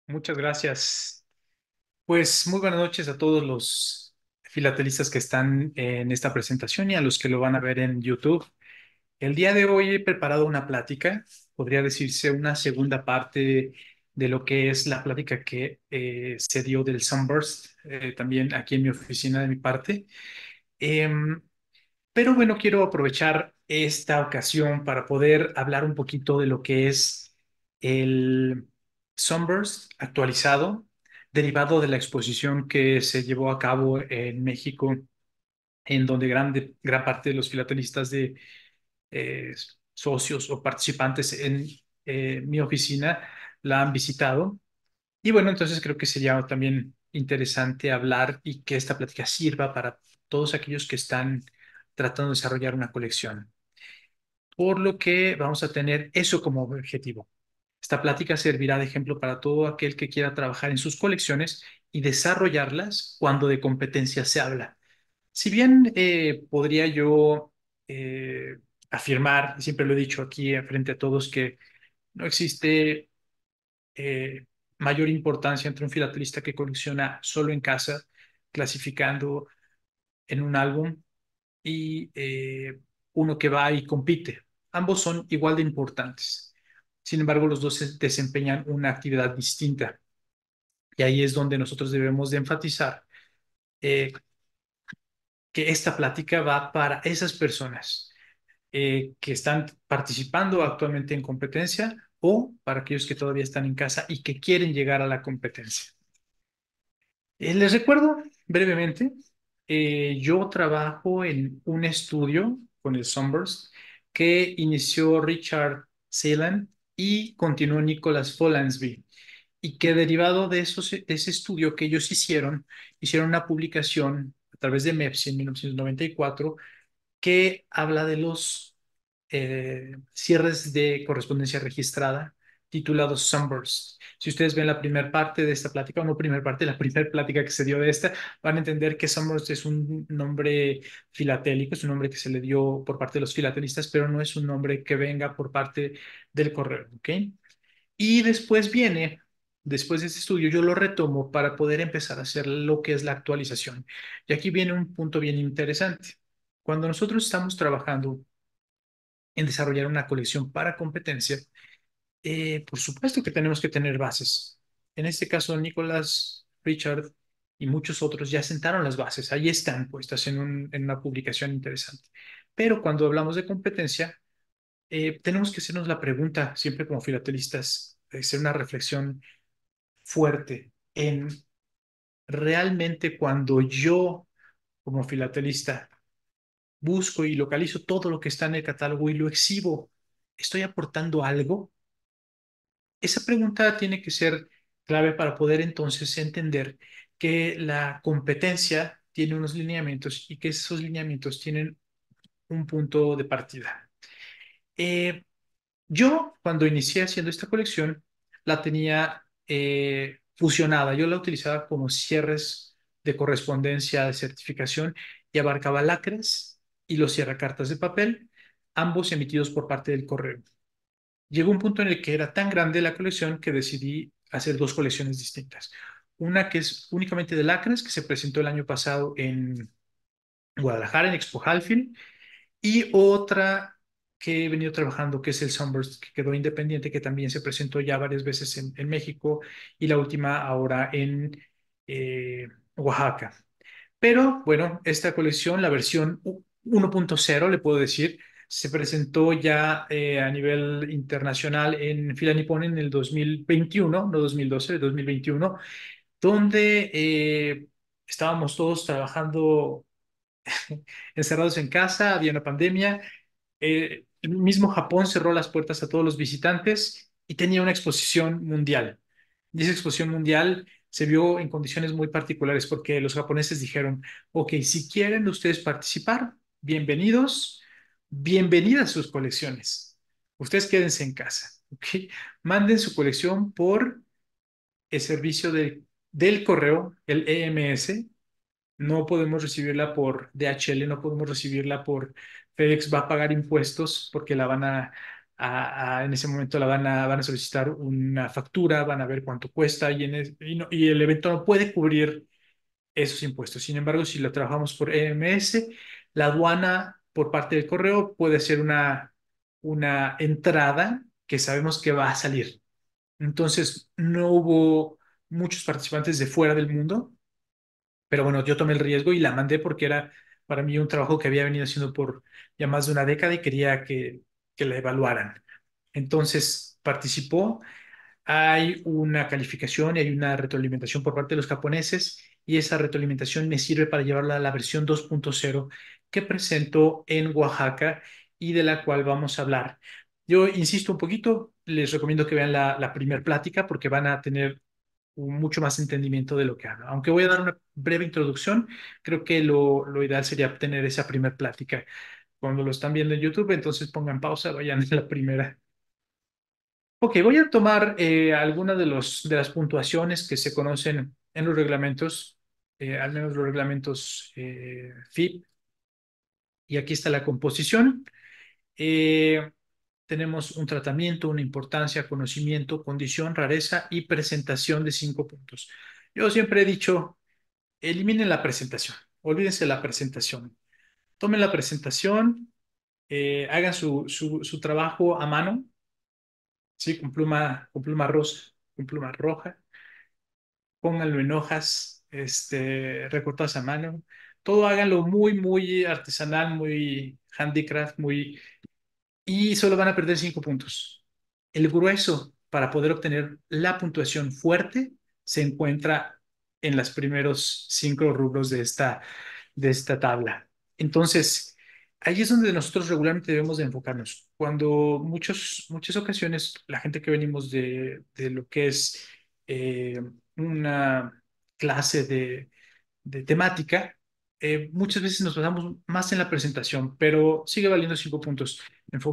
Muchas gracias. Pues muy buenas noches a todos los filatelistas que están en esta presentación y a los que lo van a ver en YouTube. El día de hoy he preparado una plática, podría decirse una segunda parte de lo que es la plática que se dio del Sunburst, también aquí en mi oficina de mi parte. Em, pero bueno, quiero aprovechar esta ocasión para poder hablar un poquito de lo que es el Sunburst actualizado, derivado de la exposición que se llevó a cabo en México, en donde gran parte de los filatelistas de eh, socios o participantes en mi oficina la han visitado. Y bueno, entonces creo que sería también interesante hablar y que esta plática sirva para todos aquellos que están tratando de desarrollar una colección. Por lo que vamos a tener eso como objetivo. Esta plática servirá de ejemplo para todo aquel que quiera trabajar en sus colecciones y desarrollarlas cuando de competencia se habla. Si bien podría yo afirmar, y siempre lo he dicho aquí frente a todos, que no existe eh, mayor importancia entre un filatelista que colecciona solo en casa, clasificando en un álbum, y uno que va y compite. Ambos son igual de importantes. Sin embargo, los dos desempeñan una actividad distinta. Y ahí es donde nosotros debemos de enfatizar eh, que esta plática va para esas personas que están participando actualmente en competencia o para aquellos que todavía están en casa y que quieren llegar a la competencia. Les recuerdo brevemente, yo trabajo en un estudio con el Sunburst que inició Richard Salen y continuó Nicholas Follansbee y que derivado de ese estudio que ellos hicieron una publicación a través de MEPSI en 1994 que habla de los cierres de correspondencia registrada titulados Sunburst. Si ustedes ven la primera parte de esta plática, o no primera parte, la primera plática que se dio de esta, van a entender que Sunburst es un nombre filatélico, es un nombre que se le dio por parte de los filatelistas, pero no es un nombre que venga por parte del correo, ¿ok? Y después viene, después de este estudio, yo lo retomo para poder empezar a hacer lo que es la actualización. Y aquí viene un punto bien interesante. Cuando nosotros estamos trabajando en desarrollar una colección para competencia, por supuesto que tenemos que tener bases. En este caso, Nicolás, Richard y muchos otros ya sentaron las bases. Ahí están puestas en una publicación interesante. Pero cuando hablamos de competencia, tenemos que hacernos la pregunta, siempre como filatelistas, hacer una reflexión fuerte en realmente cuando yo, como filatelista, busco y localizo todo lo que está en el catálogo y lo exhibo, ¿estoy aportando algo? Esa pregunta tiene que ser clave para poder entonces entender que la competencia tiene unos lineamientos y que esos lineamientos tienen un punto de partida. Eh, Yo, cuando inicié haciendo esta colección, la tenía fusionada. Yo la utilizaba como cierres de correspondencia de certificación y abarcaba lacres y los cierracartas de papel, ambos emitidos por parte del correo. Llegó un punto en el que era tan grande la colección que decidí hacer dos colecciones distintas. Una que es únicamente de lacres, que se presentó el año pasado en Guadalajara, en Expo Halfil, y otra que he venido trabajando, que es el Sunburst, que quedó independiente, que también se presentó ya varias veces en México y la última ahora en Oaxaca. Pero bueno, esta colección, la versión 1.0, le puedo decir, se presentó ya a nivel internacional en Fila Nippon en el 2021, no 2012, 2021, donde estábamos todos trabajando encerrados en casa, había una pandemia, el mismo Japón cerró las puertas a todos los visitantes y tenía una exposición mundial. Y esa exposición mundial se vio en condiciones muy particulares porque los japoneses dijeron, ok, si quieren ustedes participar, bienvenidos, bienvenidas sus colecciones. Ustedes quédense en casa, ok. Manden su colección por el servicio del correo, el EMS. No podemos recibirla por DHL, no podemos recibirla por FedEx, va a pagar impuestos porque la van en ese momento van a solicitar una factura, van a ver cuánto cuesta y el evento no puede cubrir esos impuestos. Sin embargo, si lo trabajamos por EMS, la aduana por parte del correo puede ser una entrada que sabemos que va a salir. Entonces, no hubo muchos participantes de fuera del mundo, pero bueno, yo tomé el riesgo y la mandé porque era para mí un trabajo que había venido haciendo por ya más de una década y quería que la evaluaran. Entonces, participó, hay una calificación y hay una retroalimentación por parte de los japoneses y esa retroalimentación me sirve para llevarla a la versión 2.0 que presento en Oaxaca y de la cual vamos a hablar. Yo insisto un poquito, les recomiendo que vean la primer plática porque van a tener mucho más entendimiento de lo que hablo. Aunque voy a dar una breve introducción, creo que lo ideal sería tener esa primer plática. Cuando lo están viendo en YouTube, entonces pongan pausa, vayan a la primera. Ok, voy a tomar algunas de las puntuaciones que se conocen en los reglamentos, al menos los reglamentos FIP, y aquí está la composición. Eh, Tenemos un tratamiento, una importancia, conocimiento, condición, rareza y presentación de 5 puntos. Yo siempre he dicho, eliminen la presentación, olvídense de la presentación. Tomen la presentación, hagan su trabajo a mano, ¿sí? Con pluma rosa, con pluma roja, pónganlo en hojas, recortadas a mano. Todo háganlo muy, muy artesanal, muy handicraft, y solo van a perder 5 puntos. El grueso para poder obtener la puntuación fuerte se encuentra en los primeros 5 rubros de esta tabla. Entonces, ahí es donde nosotros regularmente debemos de enfocarnos. Cuando muchas ocasiones la gente que venimos de lo que es eh, una clase de temática, muchas veces nos basamos más en la presentación, pero sigue valiendo 5 puntos.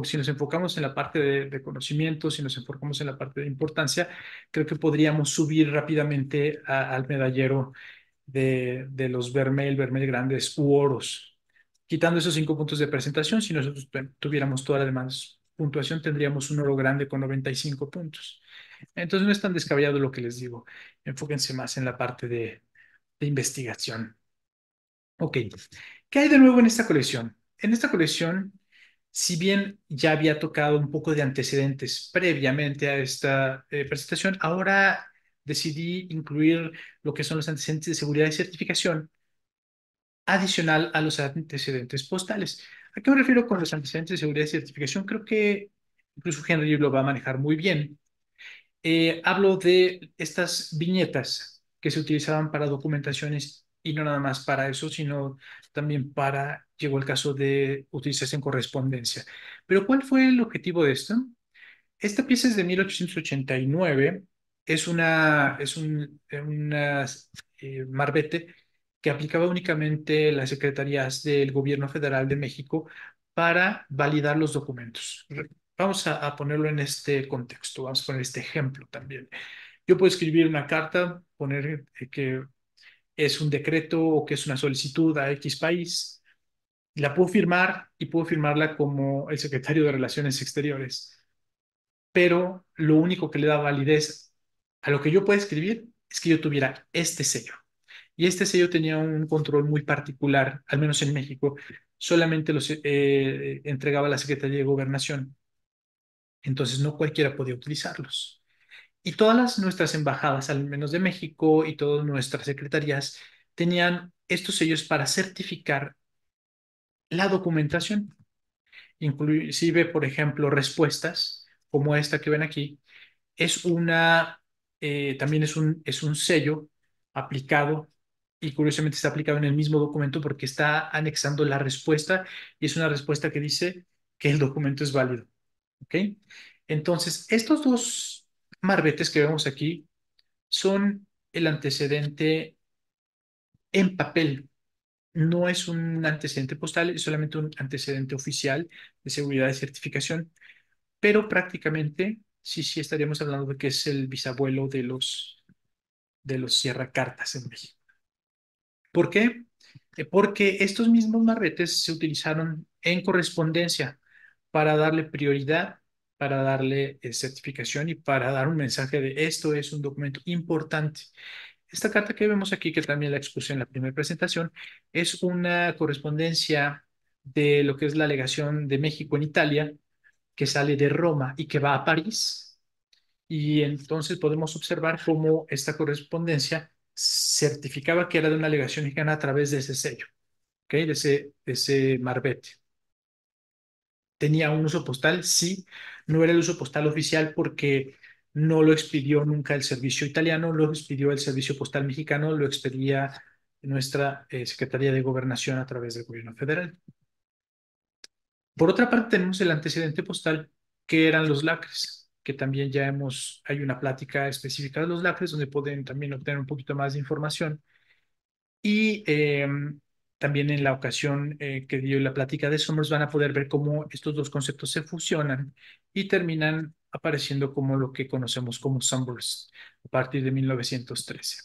Si nos enfocamos en la parte de conocimiento, si nos enfocamos en la parte de importancia, creo que podríamos subir rápidamente al medallero de los Vermel grandes u oros. Quitando esos 5 puntos de presentación, si nosotros tuviéramos toda la demás puntuación, tendríamos un oro grande con 95 puntos. Entonces no es tan descabellado lo que les digo. Enfóquense más en la parte de investigación. Ok, ¿qué hay de nuevo en esta colección? En esta colección, si bien ya había tocado un poco de antecedentes previamente a esta presentación, ahora decidí incluir lo que son los antecedentes de seguridad y certificación adicional a los antecedentes postales. ¿A qué me refiero con los antecedentes de seguridad y certificación? Creo que incluso Henry lo va a manejar muy bien. Hablo de estas viñetas que se utilizaban para documentaciones y no nada más para eso, sino también llegó el caso de utilizarse en correspondencia. Pero ¿cuál fue el objetivo de esto? Esta pieza es de 1889, es un marbete que aplicaba únicamente las secretarías del gobierno federal de México para validar los documentos. Vamos a ponerlo en este contexto, vamos a poner este ejemplo también. Yo puedo escribir una carta, poner que es un decreto o que es una solicitud a X país, la puedo firmar y puedo firmarla como el secretario de Relaciones Exteriores, pero lo único que le da validez a lo que yo pueda escribir es que yo tuviera este sello. Y este sello tenía un control muy particular, al menos en México, solamente los entregaba la Secretaría de Gobernación, entonces no cualquiera podía utilizarlos. Y todas nuestras embajadas, al menos de México, y todas nuestras secretarías tenían estos sellos para certificar la documentación, inclusive, por ejemplo, respuestas como esta que ven aquí también es un sello aplicado y curiosamente está aplicado en el mismo documento porque está anexando la respuesta y es una respuesta que dice que el documento es válido. ¿Ok? Entonces, estos dos marbetes que vemos aquí son el antecedente en papel. No es un antecedente postal, es solamente un antecedente oficial de seguridad y certificación, pero prácticamente sí, sí estaríamos hablando de que es el bisabuelo de los Sierra Cartas en México. ¿Por qué? Porque estos mismos marretes se utilizaron en correspondencia para darle prioridad para darle certificación y para dar un mensaje de esto es un documento importante. Esta carta que vemos aquí, que también la expuse en la primera presentación, es una correspondencia de lo que es la legación de México en Italia, que sale de Roma y que va a París. Y entonces podemos observar cómo esta correspondencia certificaba que era de una legación mexicana a través de ese sello, ¿ok? De ese marbete. ¿Tenía un uso postal? Sí, no era el uso postal oficial porque no lo expidió nunca el servicio italiano, lo expidió el servicio postal mexicano, lo expedía nuestra Secretaría de Gobernación a través del gobierno federal. Por otra parte, tenemos el antecedente postal, que eran los lacres, que también hay una plática específica de los lacres, donde pueden también obtener un poquito más de información. Y también en la ocasión que dio la plática de Summers van a poder ver cómo estos dos conceptos se fusionan y terminan apareciendo como lo que conocemos como Sunburst a partir de 1913.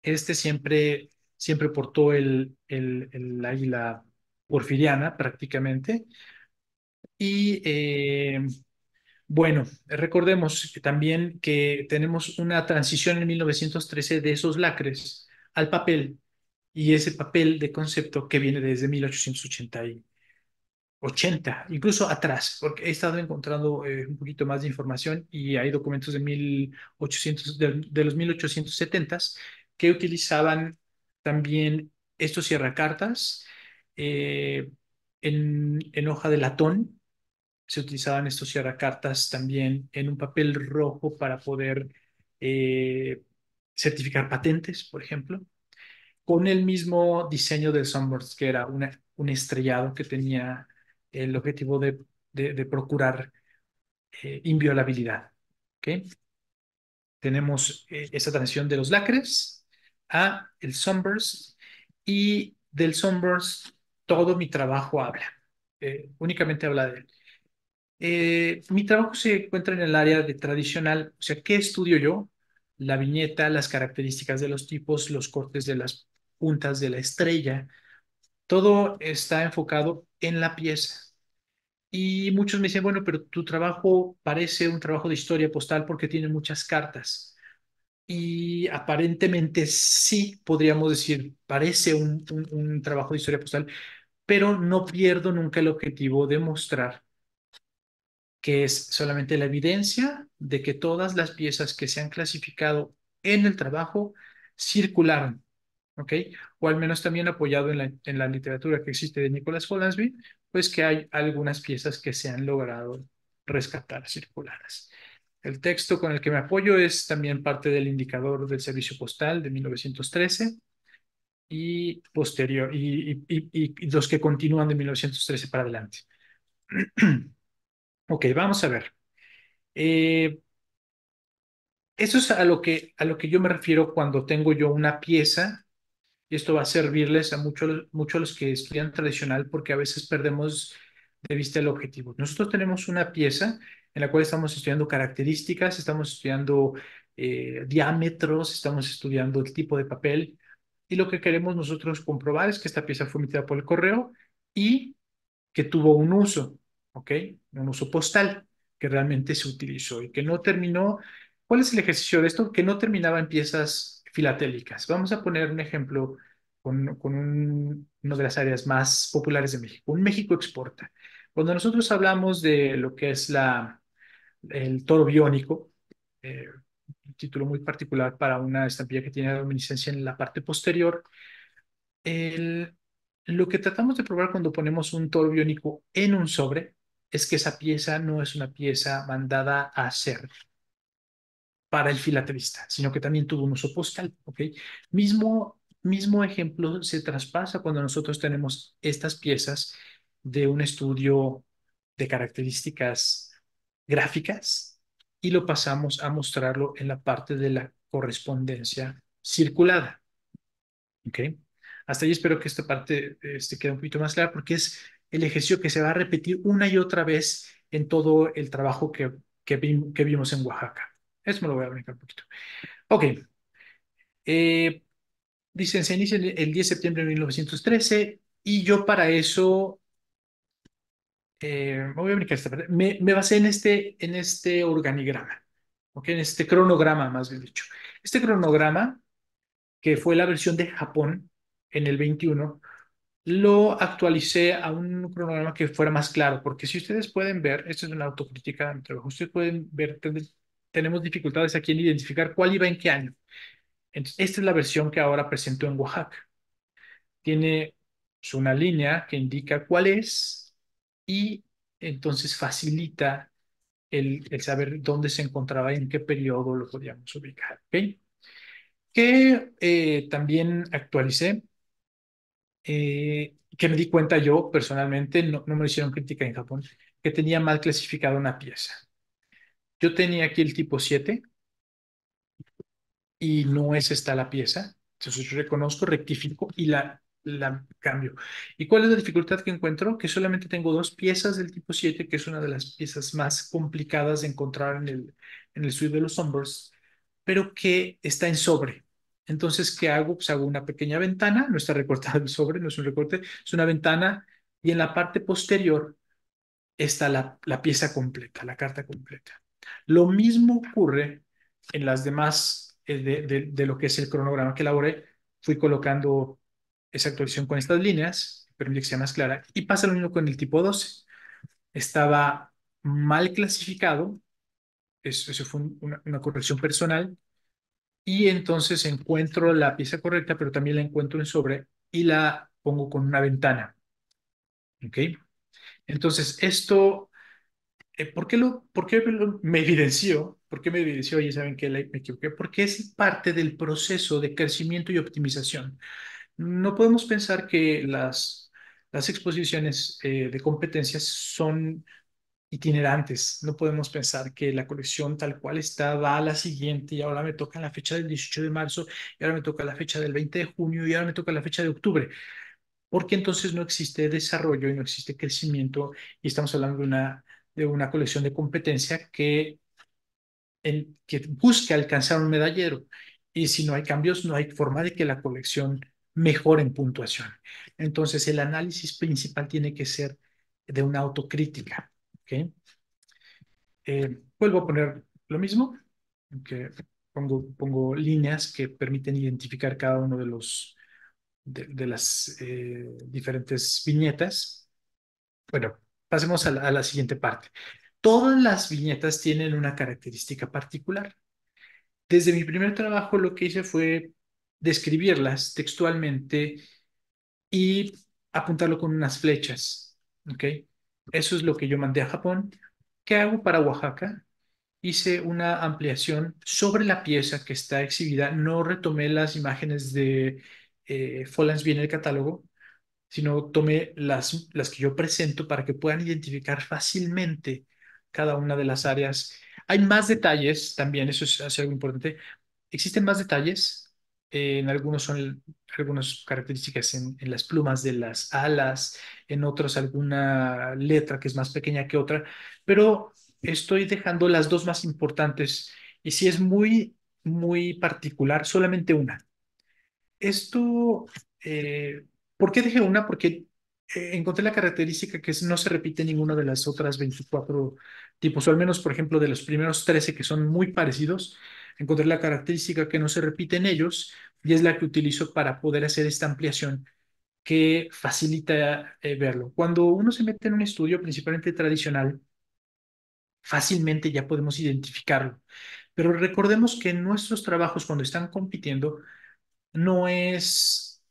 Este siempre portó el águila porfiriana prácticamente. Y bueno, recordemos que también que tenemos una transición en 1913 de esos lacres al papel, y ese papel de concepto que viene desde 1880, incluso atrás, porque he estado encontrando un poquito más de información y hay documentos de 1800, de los 1870 que utilizaban también estos cierracartas eh, en hoja de latón. Se utilizaban estos cierracartas también en un papel rojo para poder eh, certificar patentes, por ejemplo, con el mismo diseño del Sunburst, que era un estrellado que tenía el objetivo de procurar inviolabilidad. ¿Ok? Tenemos esa transición de los lacres a el Sunburst, y del Sunburst todo mi trabajo habla. Únicamente habla de él. Mi trabajo se encuentra en el área de tradicional, o sea, ¿qué estudio yo? La viñeta, las características de los tipos, los cortes de las puntas de la estrella, todo está enfocado en la pieza. Y muchos me dicen, bueno, pero tu trabajo parece un trabajo de historia postal porque tiene muchas cartas. Y aparentemente sí, podríamos decir, parece un trabajo de historia postal, pero no pierdo nunca el objetivo de mostrar que es solamente la evidencia de que todas las piezas que se han clasificado en el trabajo circularon, ¿ok? O al menos también apoyado en la literatura que existe de Nicholas Follansbee, pues que hay algunas piezas que se han logrado rescatar circulares. El texto con el que me apoyo es también parte del indicador del servicio postal de 1913 y posterior, y los que continúan de 1913 para adelante. Ok, vamos a ver. Eh, Eso es a lo que yo me refiero cuando tengo yo una pieza, y esto va a servirles a muchos los que estudian tradicional, porque a veces perdemos de vista el objetivo. Nosotros tenemos una pieza en la cual estamos estudiando características, estamos estudiando diámetros, estamos estudiando el tipo de papel, y lo que queremos nosotros comprobar es que esta pieza fue emitida por el correo y que tuvo un uso, ¿ok? Un uso postal que realmente se utilizó y que no terminó. ¿Cuál es el ejercicio de esto? Que no terminaba en piezas filatélicas. Vamos a poner un ejemplo con una de las áreas más populares de México. Un México exporta. Cuando nosotros hablamos de lo que es el toro biónico, un título muy particular para una estampilla que tiene luminiscencia en la parte posterior, el- lo que tratamos de probar cuando ponemos un toro biónico en un sobre es que esa pieza no es una pieza mandada a hacer para el filatelista, sino que también tuvo un uso postal, ¿ok? Mismo ejemplo se traspasa cuando nosotros tenemos estas piezas de un estudio de características gráficas y lo pasamos a mostrarlo en la parte de la correspondencia circulada. ¿Ok? Hasta ahí espero que esta parte quede un poquito más clara, porque es el ejercicio que se va a repetir una y otra vez en todo el trabajo que vimos en Oaxaca. Eso me lo voy a brincar un poquito. Ok. eh, Dicen, se inicia el 10 de septiembre de 1913 y yo para eso voy a brincar esta parte. Me basé en este organigrama, ¿ok? En este cronograma, más bien dicho. Este cronograma, que fue la versión de Japón en el 21, lo actualicé a un cronograma que fuera más claro, porque si ustedes pueden ver, esto es una autocrítica de mi trabajo, ustedes pueden ver, tenemos dificultades aquí en identificar cuál iba en qué año. Entonces, esta es la versión que ahora presento en Oaxaca. Tiene pues, una línea que indica cuál es y entonces facilita el saber dónde se encontraba y en qué periodo lo podíamos ubicar. ¿Ok? Que también actualicé, que me di cuenta yo personalmente, no me lo hicieron crítica en Japón, que tenía mal clasificada una pieza. Yo tenía aquí el tipo 7 y no es esta la pieza. Entonces yo reconozco, rectifico y la cambio. ¿Y cuál es la dificultad que encuentro? Que solamente tengo dos piezas del tipo 7, que es una de las piezas más complicadas de encontrar en el suite de los Sunbursts, pero que está en sobre. Entonces, ¿qué hago? Pues hago una pequeña ventana, no está recortado el sobre, no es un recorte, es una ventana y en la parte posterior está la pieza completa, la carta completa. Lo mismo ocurre en las demás de lo que es el cronograma que elaboré. Fui colocando esa actualización con estas líneas, permite que sea más clara, y pasa lo mismo con el tipo 12. Estaba mal clasificado, eso fue una corrección personal, y entonces encuentro la pieza correcta, pero también la encuentro en sobre y la pongo con una ventana. ¿Ok? Entonces, esto por qué me evidenció? ¿Por qué me evidenció? Oye, ¿saben qué? Me equivoqué. Porque es parte del proceso de crecimiento y optimización. No podemos pensar que las exposiciones de competencias son itinerantes. No podemos pensar que la colección tal cual está va a la siguiente y ahora me toca la fecha del 18 de marzo y ahora me toca la fecha del 20 de junio y ahora me toca la fecha de octubre, porque entonces no existe desarrollo y no existe crecimiento y estamos hablando de una colección de competencia que busca alcanzar un medallero. Y si no hay cambios, no hay forma de que la colección mejore en puntuación. Entonces, el análisis principal tiene que ser de una autocrítica. ¿Ok? Vuelvo a poner lo mismo, que pongo líneas que permiten identificar cada uno de las diferentes viñetas. Bueno, pasemos a la siguiente parte. Todas las viñetas tienen una característica particular. Desde mi primer trabajo lo que hice fue describirlas textualmente y apuntarlo con unas flechas. ¿Ok? Eso es lo que yo mandé a Japón. ¿Qué hago para Oaxaca? Hice una ampliación sobre la pieza que está exhibida. No retomé las imágenes de Follansbee en el catálogo, sino tomé las que yo presento para que puedan identificar fácilmente cada una de las áreas. Hay más detalles también, es algo importante. Existen más detalles. En algunos son algunas características en las plumas de las alas, en otros alguna letra que es más pequeña que otra, pero estoy dejando las dos más importantes y si es muy particular, solamente una. Esto, ¿por qué dejé una? Porque encontré la característica que no se repite en ninguna de las otras 24 tipos, o al menos, por ejemplo, de los primeros 13 que son muy parecidos, encontré la característica que no se repite en ellos y es la que utilizo para poder hacer esta ampliación que facilita verlo. Cuando uno se mete en un estudio, principalmente tradicional, fácilmente ya podemos identificarlo. Pero recordemos que en nuestros trabajos, cuando están compitiendo, no es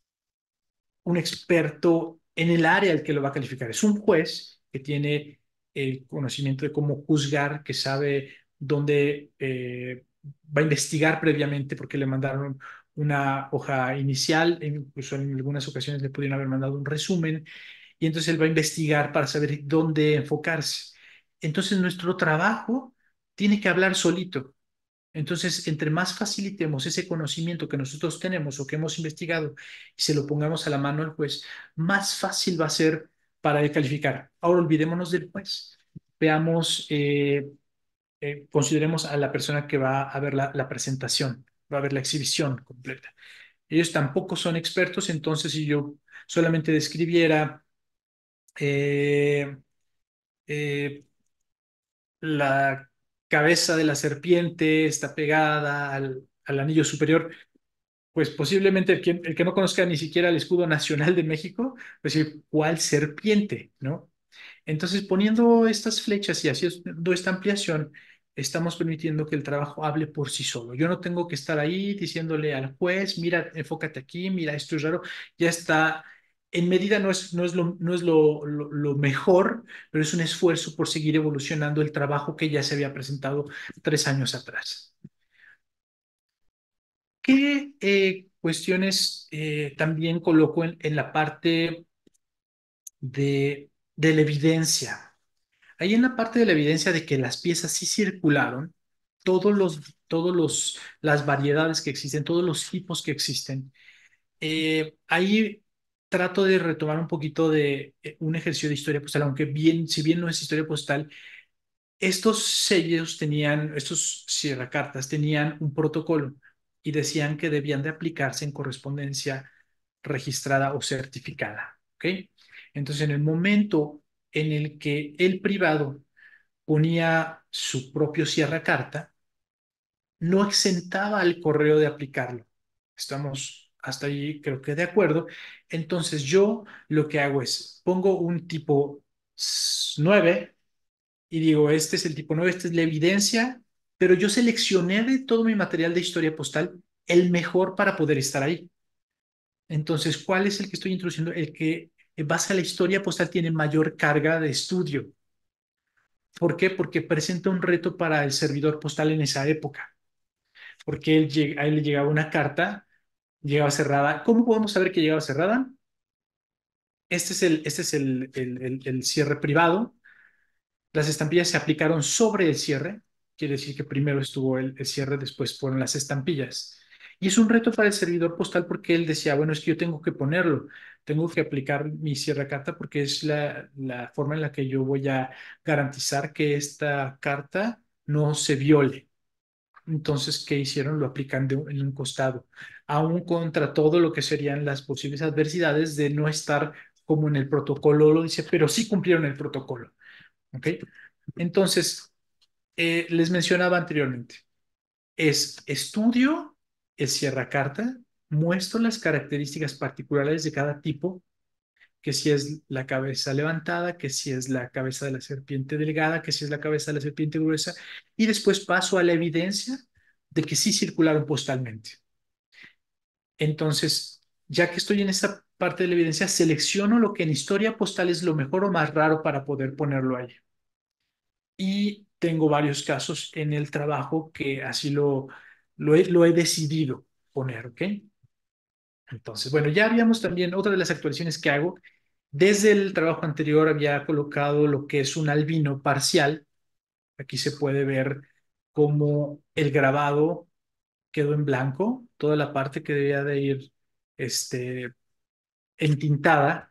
un experto en el área al que lo va a calificar. Es un juez que tiene el conocimiento de cómo juzgar, que sabe dónde va a investigar previamente, porque le mandaron una hoja inicial, e incluso en algunas ocasiones le pudieron haber mandado un resumen, y entonces él va a investigar para saber dónde enfocarse. Entonces nuestro trabajo tiene que hablar solito. Entonces, entre más facilitemos ese conocimiento que nosotros tenemos o que hemos investigado y se lo pongamos a la mano al juez, más fácil va a ser para él calificar. Ahora olvidémonos del juez. Veamos, consideremos a la persona que va a ver la presentación, va a ver la exhibición completa. Ellos tampoco son expertos, entonces si yo solamente describiera eh, la cabeza de la serpiente está pegada al anillo superior, pues posiblemente el que no conozca ni siquiera el escudo nacional de México, pues decir, ¿cuál serpiente? ¿No? Entonces, poniendo estas flechas y haciendo esta ampliación, estamos permitiendo que el trabajo hable por sí solo. Yo no tengo que estar ahí diciéndole al juez, mira, enfócate aquí, mira, esto es raro. Ya está, en medida no es lo mejor, pero es un esfuerzo por seguir evolucionando el trabajo que ya se había presentado 3 años atrás. ¿Qué cuestiones también coloco en la parte de la evidencia? Ahí en la parte de la evidencia de que las piezas sí circularon, las variedades que existen, todos los tipos que existen, ahí trato de retomar un poquito de un ejercicio de historia postal, aunque bien, si bien no es historia postal, estos sellos tenían, estos cierracartas tenían un protocolo y decían que debían de aplicarse en correspondencia registrada o certificada, ¿ok? Entonces, en el momento en el que el privado ponía su propio cierra carta, no exentaba al correo de aplicarlo. Estamos hasta ahí, creo que de acuerdo. Entonces yo lo que hago es pongo un tipo 9 y digo, este es el tipo 9, esta es la evidencia, pero yo seleccioné de todo mi material de historia postal el mejor para poder estar ahí. Entonces, ¿cuál es el que estoy introduciendo? El que en base a la historia postal tiene mayor carga de estudio. ¿Por qué? Porque presenta un reto para el servidor postal en esa época. Porque a él le llegaba una carta, llegaba cerrada. ¿Cómo podemos saber que llegaba cerrada? Este es el cierre privado. Las estampillas se aplicaron sobre el cierre. Quiere decir que primero estuvo el cierre, después fueron las estampillas. Y es un reto para el servidor postal porque él decía, bueno, es que yo tengo que ponerlo, tengo que aplicar mi cierre carta porque es la forma en la que yo voy a garantizar que esta carta no se viole. Entonces, ¿qué hicieron? Lo aplican en un costado, aún contra todo lo que serían las posibles adversidades de no estar como en el protocolo lo dice, pero sí cumplieron el protocolo. ¿Ok? Entonces, les mencionaba anteriormente, es estudio el cierra carta, muestro las características particulares de cada tipo, que si es la cabeza levantada, que si es la cabeza de la serpiente delgada, que si es la cabeza de la serpiente gruesa, y después paso a la evidencia de que sí circularon postalmente. Entonces, ya que estoy en esta parte de la evidencia, selecciono lo que en historia postal es lo mejor o más raro para poder ponerlo ahí. Y tengo varios casos en el trabajo que así lo he decidido poner, ¿ok? Entonces, bueno, ya habíamos también, otra de las actualizaciones que hago, desde el trabajo anterior había colocado lo que es un albino parcial. Aquí se puede ver cómo el grabado quedó en blanco, toda la parte que debía de ir este, entintada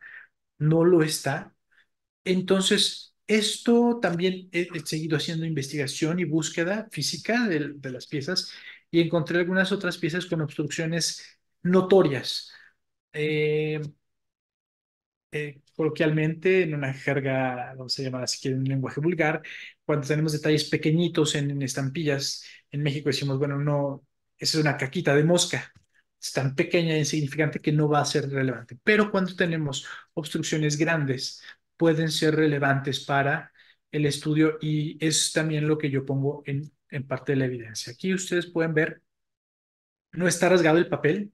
no lo está. Entonces, esto también he seguido haciendo investigación y búsqueda física de las piezas y encontré algunas otras piezas con obstrucciones notorias. Eh, Coloquialmente, en una jerga, vamos a llamar así, que en un lenguaje vulgar, cuando tenemos detalles pequeñitos en estampillas, en México decimos, bueno, no, esa es una caquita de mosca, es tan pequeña e insignificante que no va a ser relevante. Pero cuando tenemos obstrucciones grandes, pueden ser relevantes para el estudio y es también lo que yo pongo en parte de la evidencia. Aquí ustedes pueden ver, no está rasgado el papel,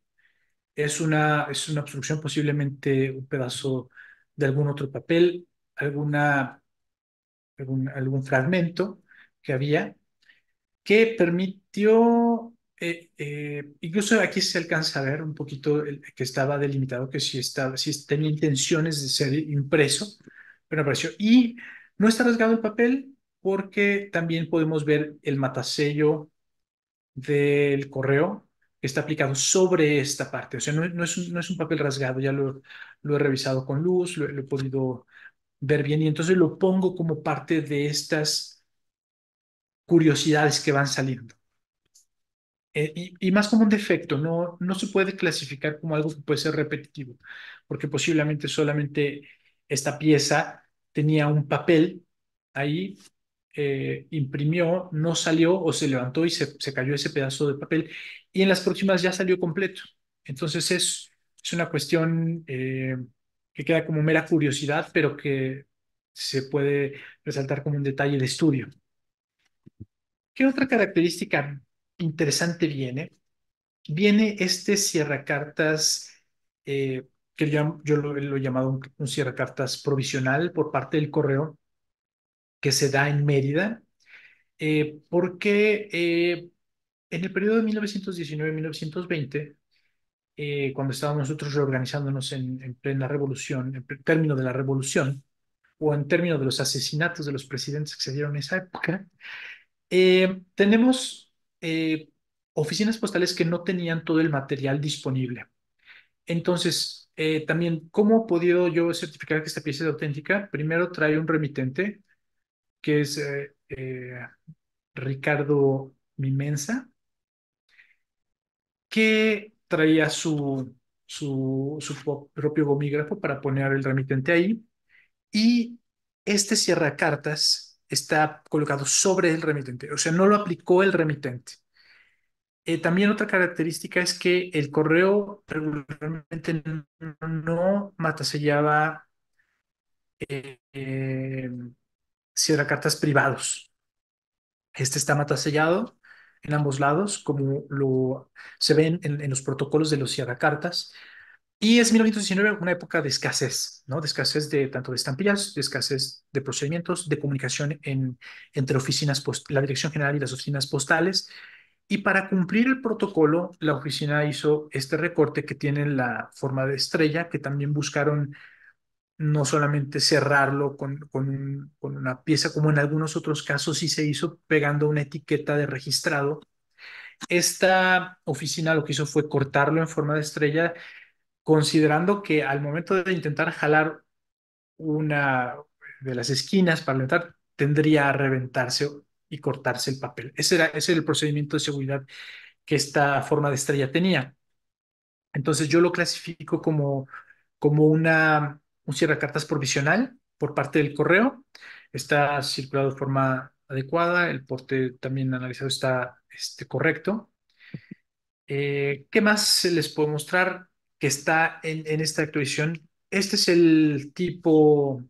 es una obstrucción, posiblemente un pedazo de algún otro papel, algún fragmento que había, que permitió, incluso aquí se alcanza a ver un poquito que estaba delimitado, que si tenía intenciones de ser impreso, pero no apareció. Y no está rasgado el papel porque también podemos ver el matasello del correo que está aplicado sobre esta parte. O sea, no es un papel rasgado, ya lo he revisado con luz, lo he podido ver bien y entonces lo pongo como parte de estas curiosidades que van saliendo. Y más como un defecto, no se puede clasificar como algo que puede ser repetitivo, porque posiblemente solamente esta pieza tenía un papel ahí, imprimió, no salió o se levantó y se cayó ese pedazo de papel y en las próximas ya salió completo. Entonces es una cuestión que queda como mera curiosidad, pero que se puede resaltar como un detalle de estudio. ¿Qué otra característica interesante viene? Viene este cierracartas, que yo lo he llamado un cierracartas provisional por parte del correo que se da en Mérida, porque en el periodo de 1919-1920, cuando estábamos nosotros reorganizándonos en plena revolución, término de la revolución, o en términos de los asesinatos de los presidentes que se dieron en esa época, tenemos oficinas postales que no tenían todo el material disponible. Entonces, también, ¿cómo he podido yo certificar que esta pieza es auténtica? Primero trae un remitente, que es Ricardo Mimensa, que traía su propio gomígrafo para poner el remitente ahí. Y este cierracartas está colocado sobre el remitente, o sea, no lo aplicó el remitente. También otra característica es que el correo regularmente no matasellaba eh, cierracartas privados. Este está matasellado en ambos lados, como lo se ven en los protocolos de los cierracartas. Y es 1919, una época de escasez, ¿no? De escasez de tanto de estampillas, de escasez de procedimientos, de comunicación entre oficinas, la Dirección General y las oficinas postales. Y para cumplir el protocolo, la oficina hizo este recorte que tiene la forma de estrella, que también buscaron no solamente cerrarlo con una pieza, como en algunos otros casos sí se hizo pegando una etiqueta de registrado. Esta oficina lo que hizo fue cortarlo en forma de estrella, considerando que al momento de intentar jalar una de las esquinas para levantar, tendría a reventarse y cortarse el papel. Ese era el procedimiento de seguridad que esta forma de estrella tenía. Entonces yo lo clasifico como un cierracartas provisional por parte del correo. Está circulado de forma adecuada, el porte también analizado está correcto. ¿Qué más les puedo mostrar que está en esta actualización? Este es el tipo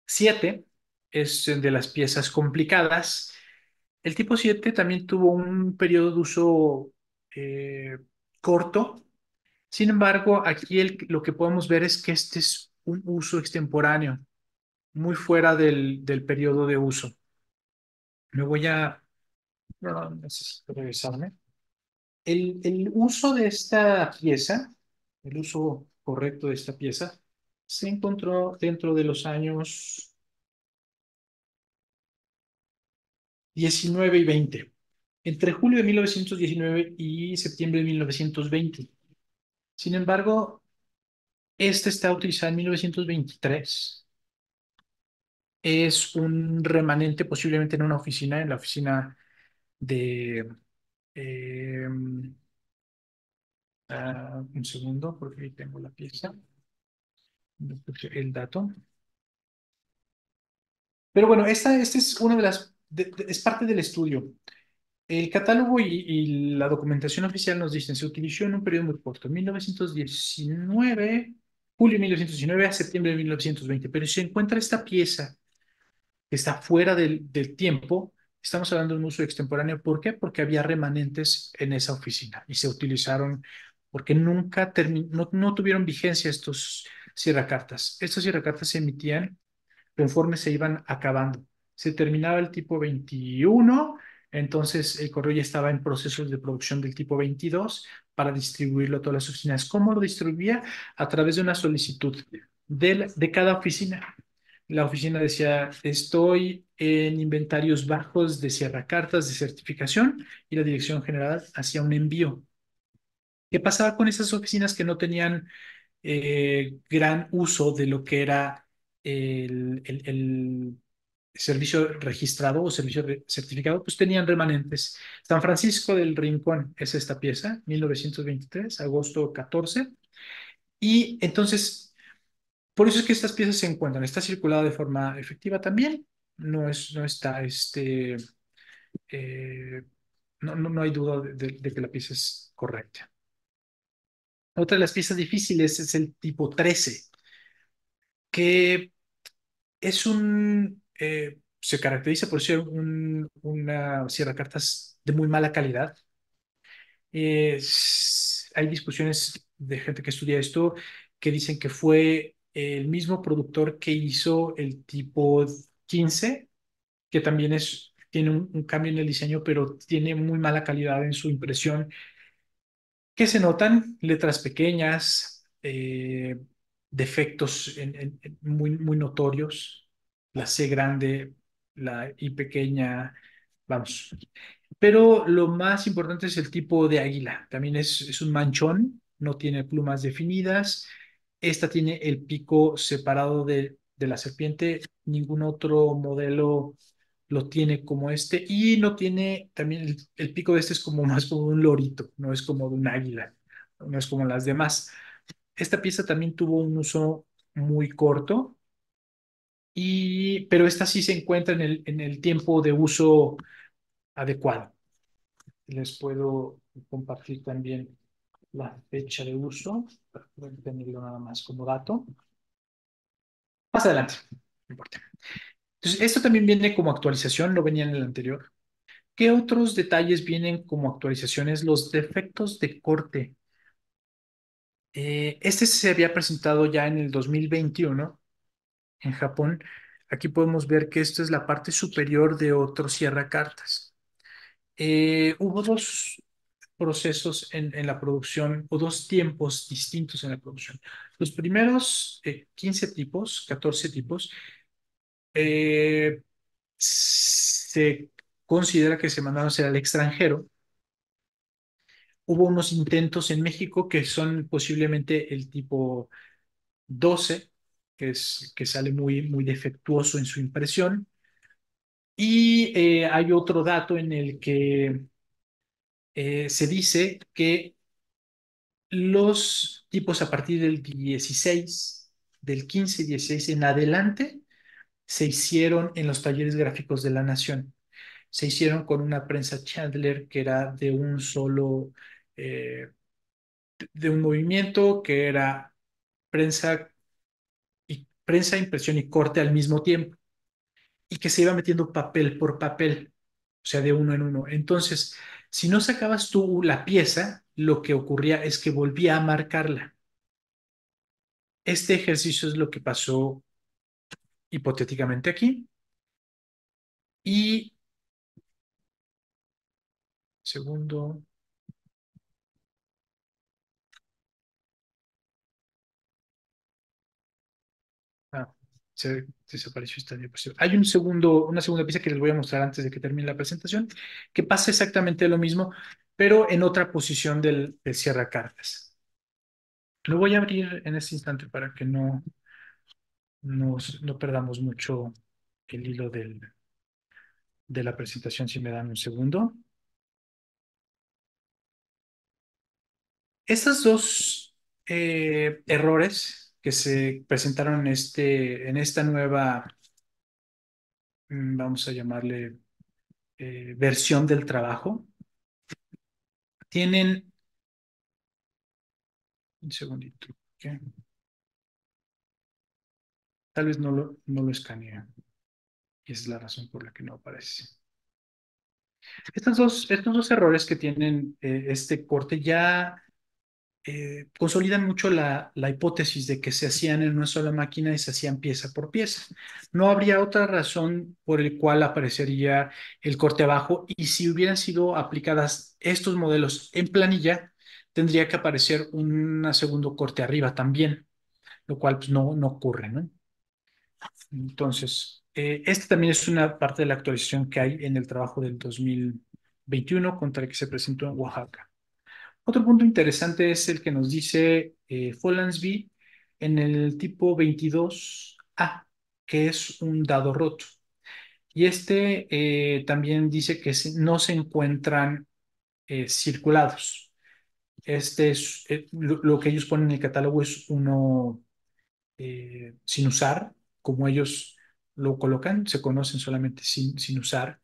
7, es de las piezas complicadas. El tipo 7 también tuvo un periodo de uso eh, corto. Sin embargo, aquí lo que podemos ver es que este es un uso extemporáneo, muy fuera del periodo de uso. Me voy a... No, necesito revisarme. El uso de esta pieza, el uso correcto de esta pieza, se encontró dentro de los años 19 y 20, entre julio de 1919 y septiembre de 1920. Sin embargo, este está utilizado en 1923. Es un remanente posiblemente en una oficina, en la oficina de... eh, un segundo, porque ahí tengo la pieza, el dato. Pero bueno, esta es una de las... es parte del estudio. El catálogo y la documentación oficial nos dicen, se utilizó en un periodo muy corto, 1919, julio de 1919 a septiembre de 1920, pero si se encuentra esta pieza que está fuera del tiempo, estamos hablando de un uso extemporáneo. ¿Por qué? Porque había remanentes en esa oficina y se utilizaron porque nunca no tuvieron vigencia estos cierracartas. Estos cierracartas se emitían conforme se iban acabando. Se terminaba el tipo 21, entonces el correo ya estaba en procesos de producción del tipo 22 para distribuirlo a todas las oficinas. ¿Cómo lo distribuía? A través de una solicitud de cada oficina. La oficina decía, estoy en inventarios bajos de cierracartas de certificación y la dirección general hacía un envío. ¿Qué pasaba con esas oficinas que no tenían gran uso de lo que era el servicio registrado o servicio certificado? Pues tenían remanentes. San Francisco del Rincón es esta pieza, 1923, agosto 14. Y entonces Por eso es que estas piezas se encuentran. Está circulada de forma efectiva también. No está, eh, no hay duda de que la pieza es correcta. Otra de las piezas difíciles es el tipo 13, que se caracteriza por ser una cartas de muy mala calidad. Hay discusiones de gente que estudia esto que dicen que fue el mismo productor que hizo el tipo 15, que también tiene un cambio en el diseño, pero tiene muy mala calidad en su impresión, que se notan letras pequeñas, defectos muy notorios, la C grande, la I pequeña, vamos. Pero lo más importante es el tipo de águila. También es un manchón, no tiene plumas definidas. Esta tiene el pico separado de la serpiente. Ningún otro modelo lo tiene como este. Y no tiene, también el pico de este es como más como un lorito, no es como de un águila, no es como las demás. Esta pieza también tuvo un uso muy corto, pero esta sí se encuentra en el tiempo de uso adecuado. Les puedo compartir también la fecha de uso para poder tenerlo nada más como dato. Más adelante, no importa. Entonces, esto también viene como actualización, no venía en el anterior. ¿Qué otros detalles vienen como actualizaciones? Los defectos de corte. Este se había presentado ya en el 2021 en Japón. Aquí podemos ver que esto es la parte superior de otro cierra cartas. Hubo dos procesos en la producción o dos tiempos distintos en la producción. Los primeros 15 tipos, 14 tipos, eh, se considera que se mandaron a hacer al extranjero. Hubo unos intentos en México que son posiblemente el tipo 12, que sale muy defectuoso en su impresión. Y hay otro dato en el que se dice que los tipos a partir del 16, del 15 y 16 en adelante, se hicieron en los talleres gráficos de la Nación. Se hicieron con una prensa Chandler que era eh, de un movimiento que era prensa prensa, impresión y corte al mismo tiempo, y que se iba metiendo papel por papel, o sea, de uno en uno. Entonces, si no sacabas tú la pieza, lo que ocurría es que volvía a marcarla. Este ejercicio es lo que pasó hipotéticamente aquí. Y segundo, ah, se desapareció esta diapositiva. Hay una segunda pieza que les voy a mostrar antes de que termine la presentación, que pasa exactamente lo mismo, pero en otra posición del cierra cartas. Lo voy a abrir en este instante para que no perdamos mucho el hilo de la presentación, si me dan un segundo. Estos dos errores que se presentaron en esta nueva, vamos a llamarle, versión del trabajo, tienen, un segundito, ¿ok? Tal vez no lo escanea, y esa es la razón por la que no aparece. Estos dos errores que tienen este corte ya consolidan mucho la hipótesis de que se hacían en una sola máquina y se hacían pieza por pieza. No habría otra razón por el cual aparecería el corte abajo, y si hubieran sido aplicadas estos modelos en planilla, tendría que aparecer un segundo corte arriba también, lo cual pues, no ocurre, ¿no? Entonces, esta también es una parte de la actualización que hay en el trabajo del 2021 contra el que se presentó en Oaxaca. Otro punto interesante es el que nos dice Follansbee en el tipo 22A, que es un dado roto. Y este también dice que no se encuentran circulados. Este es lo que ellos ponen en el catálogo es uno, sin usar, como ellos lo colocan, se conocen solamente sin usar.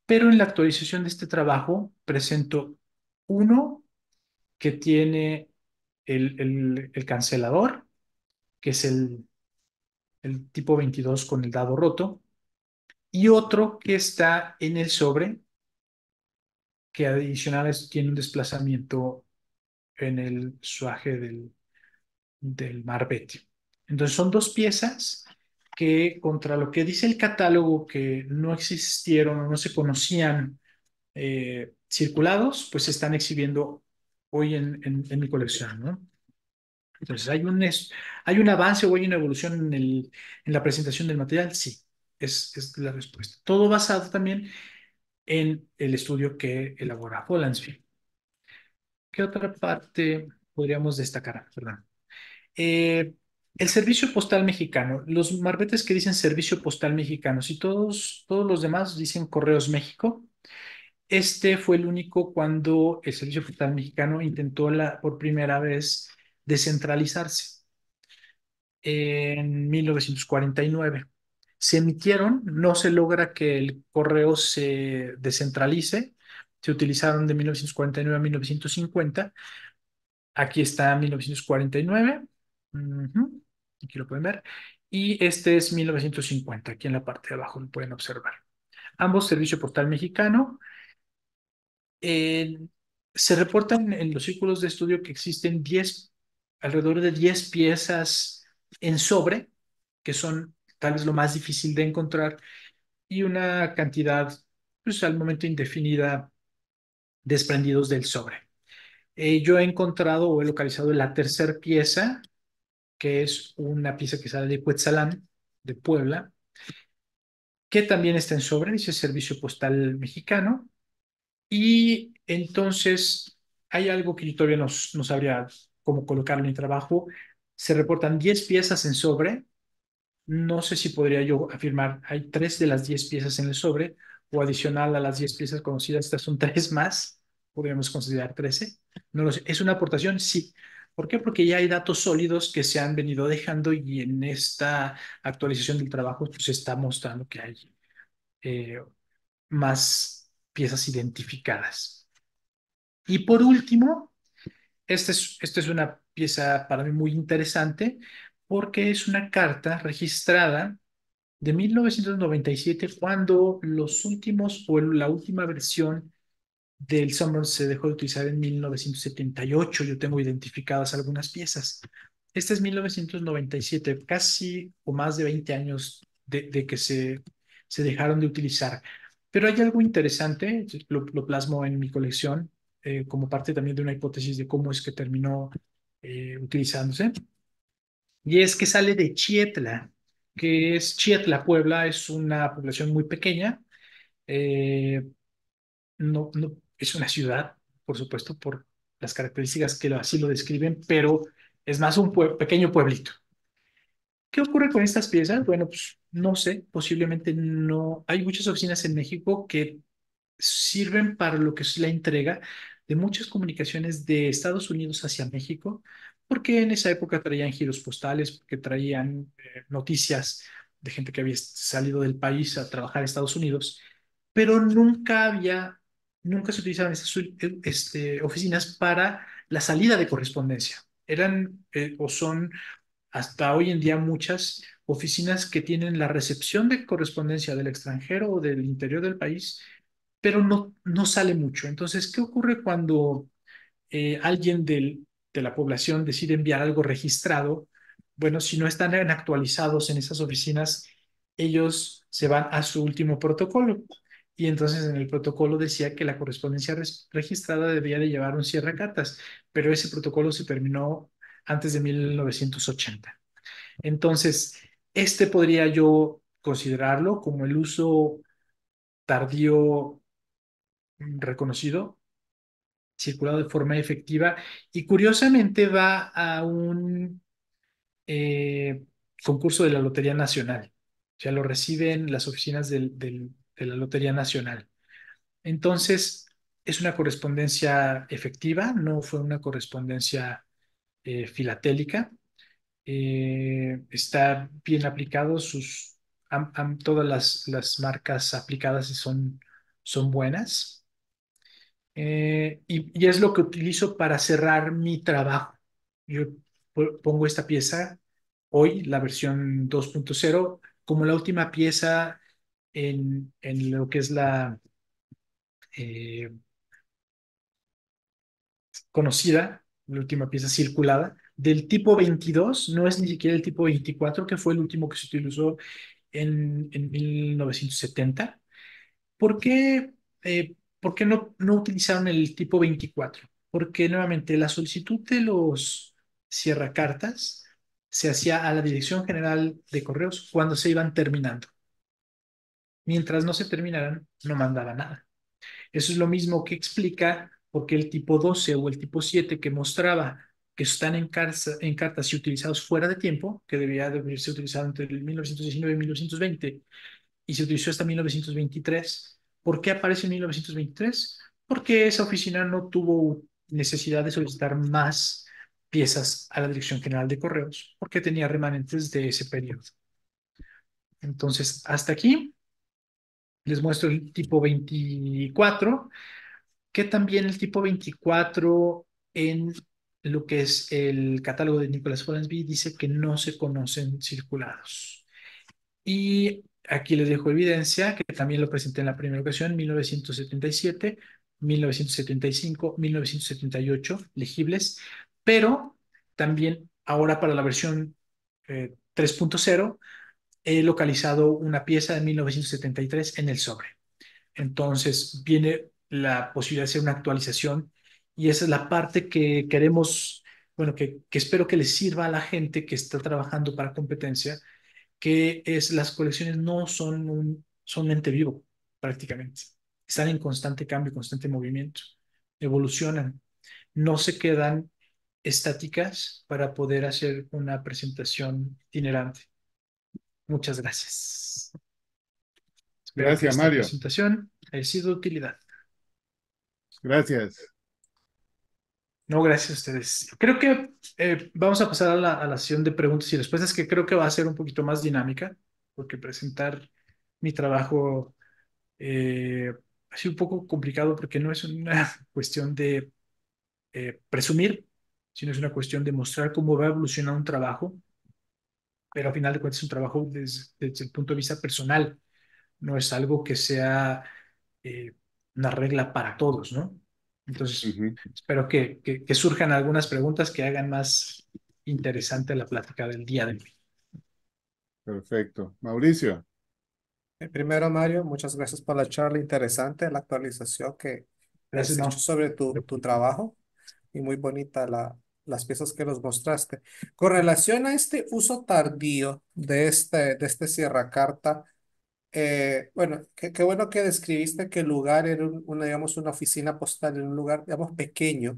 Pero en la actualización de este trabajo presento uno que tiene el cancelador, que es el tipo 22 con el dado roto, y otro que está en el sobre, que adicional tiene un desplazamiento en el suaje del marbete. Entonces son dos piezas que contra lo que dice el catálogo que no existieron o no se conocían circulados, pues se están exhibiendo hoy en mi colección, ¿no? Entonces, ¿hay un avance o hay una evolución en la presentación del material? Sí, es la respuesta. Todo basado también en el estudio que elabora Polanski. ¿Qué otra parte podríamos destacar? Perdón. Eh, el servicio postal mexicano. Los marbetes que dicen servicio postal mexicano, si todos los demás dicen Correos México, este fue el único cuando el servicio postal mexicano intentó por primera vez descentralizarse en 1949. Se emitieron, no se logra que el correo se descentralice. Se utilizaron de 1949 a 1950. Aquí está 1949. Ujú. Aquí lo pueden ver. Y este es 1950. Aquí en la parte de abajo lo pueden observar. Ambos servicio postal mexicano. Eh, Se reportan en los círculos de estudio que existen alrededor de 10 piezas en sobre, que son tal vez lo más difícil de encontrar, y una cantidad, pues al momento indefinida, desprendidos del sobre. Yo he encontrado o he localizado la tercera pieza, que es una pieza que sale de Cuetzalan, de Puebla, que también está en sobre, dice Servicio Postal Mexicano. Y entonces hay algo que yo todavía no sabría cómo colocarlo en mi trabajo. Se reportan 10 piezas en sobre. No sé si podría yo afirmar, hay 3 de las 10 piezas en el sobre, o adicional a las 10 piezas conocidas, estas son 3 más. Podríamos considerar 13. No lo sé. ¿Es una aportación? Sí. ¿Por qué? Porque ya hay datos sólidos que se han venido dejando y en esta actualización del trabajo pues, se está mostrando que hay eh, más piezas identificadas. Y por último, esta es una pieza para mí muy interesante porque es una carta registrada de 1997 cuando los últimos o la última versión del Sunburn se dejó de utilizar en 1978. Yo tengo identificadas algunas piezas. Este es 1997, casi o más de 20 años de que se dejaron de utilizar. Pero hay algo interesante, lo plasmo en mi colección como parte también de una hipótesis de cómo es que terminó utilizándose. Y es que sale de Chietla, que es Chietla, Puebla, es una población muy pequeña. eh, no, es una ciudad, por supuesto, por las características que así lo describen, pero es más un pequeño pueblito. ¿Qué ocurre con estas piezas? Bueno, pues no sé, posiblemente no. Hay muchas oficinas en México que sirven para lo que es la entrega de muchas comunicaciones de Estados Unidos hacia México, porque en esa época traían giros postales, porque traían noticias de gente que había salido del país a trabajar a Estados Unidos, pero nunca se utilizaban estas oficinas para la salida de correspondencia. Eran o son hasta hoy en día muchas oficinas que tienen la recepción de correspondencia del extranjero o del interior del país, pero no sale mucho. Entonces, ¿qué ocurre cuando alguien de la población decide enviar algo registrado? Bueno, si no están actualizados en esas oficinas, ellos se van a su último protocolo. Y entonces en el protocolo decía que la correspondencia registrada debía de llevar un cierre cartas, pero ese protocolo se terminó antes de 1980. Entonces, este podría yo considerarlo como el uso tardío reconocido, circulado de forma efectiva y curiosamente va a un eh, concurso de la Lotería Nacional. O sea, lo reciben las oficinas de la Lotería Nacional. Entonces, es una correspondencia efectiva, no fue una correspondencia filatélica. está bien aplicado, todas las marcas aplicadas son buenas. Y es lo que utilizo para cerrar mi trabajo. Yo pongo esta pieza hoy, la versión 2.0, como la última pieza en lo que es la eh, conocida, la última pieza circulada, del tipo 22. No es ni siquiera el tipo 24, que fue el último que se utilizó en 1970. ¿Por qué, por qué no utilizaron el tipo 24? Porque nuevamente la solicitud de los cierracartas se hacía a la Dirección General de Correos cuando se iban terminando. Mientras no se terminaran, no mandaba nada. Eso es lo mismo que explica por qué el tipo 12 o el tipo 7, que mostraba que están en cartas y utilizados fuera de tiempo, que debía de haberse utilizado entre el 1919 y 1920, y se utilizó hasta 1923. ¿Por qué aparece en 1923? Porque esa oficina no tuvo necesidad de solicitar más piezas a la Dirección General de Correos, porque tenía remanentes de ese periodo. Entonces, hasta aquí les muestro el tipo 24, que también el tipo 24 en lo que es el catálogo de Nicholas Follansbee dice que no se conocen circulados. Y aquí les dejo evidencia que también lo presenté en la primera ocasión: 1977, 1975, 1978 legibles, pero también ahora para la versión 3.0 he localizado una pieza de 1973 en el sobre. Entonces viene la posibilidad de hacer una actualización, y esa es la parte que queremos, bueno, que espero que les sirva a la gente que está trabajando para competencia, que es las colecciones no son un ente vivo prácticamente. Están en constante cambio, constante movimiento, evolucionan, no se quedan estáticas para poder hacer una presentación itinerante. Muchas gracias. Espero que Gracias, esta Mario. presentación haya sido de utilidad. Gracias. No, gracias a ustedes. Creo que vamos a pasar a la sesión de preguntas y respuestas, que creo que va a ser un poquito más dinámica, porque presentar mi trabajo ha sido un poco complicado, porque no es una cuestión de presumir, sino es una cuestión de mostrar cómo va a evolucionar un trabajo, pero al final de cuentas es un trabajo desde el punto de vista personal, no es algo que sea eh, una regla para todos, ¿no? Entonces, Ujú. espero que surjan algunas preguntas que hagan más interesante la plática del día de hoy. Perfecto. Mauricio, Primero, Mario, muchas gracias por la charla interesante, la actualización que Gracias, has hecho no. sobre tu trabajo y muy bonita las piezas que nos mostraste. Con relación a este uso tardío de este Sierra Carta, bueno, qué bueno que describiste que el lugar era digamos, una oficina postal en un lugar, digamos, pequeño,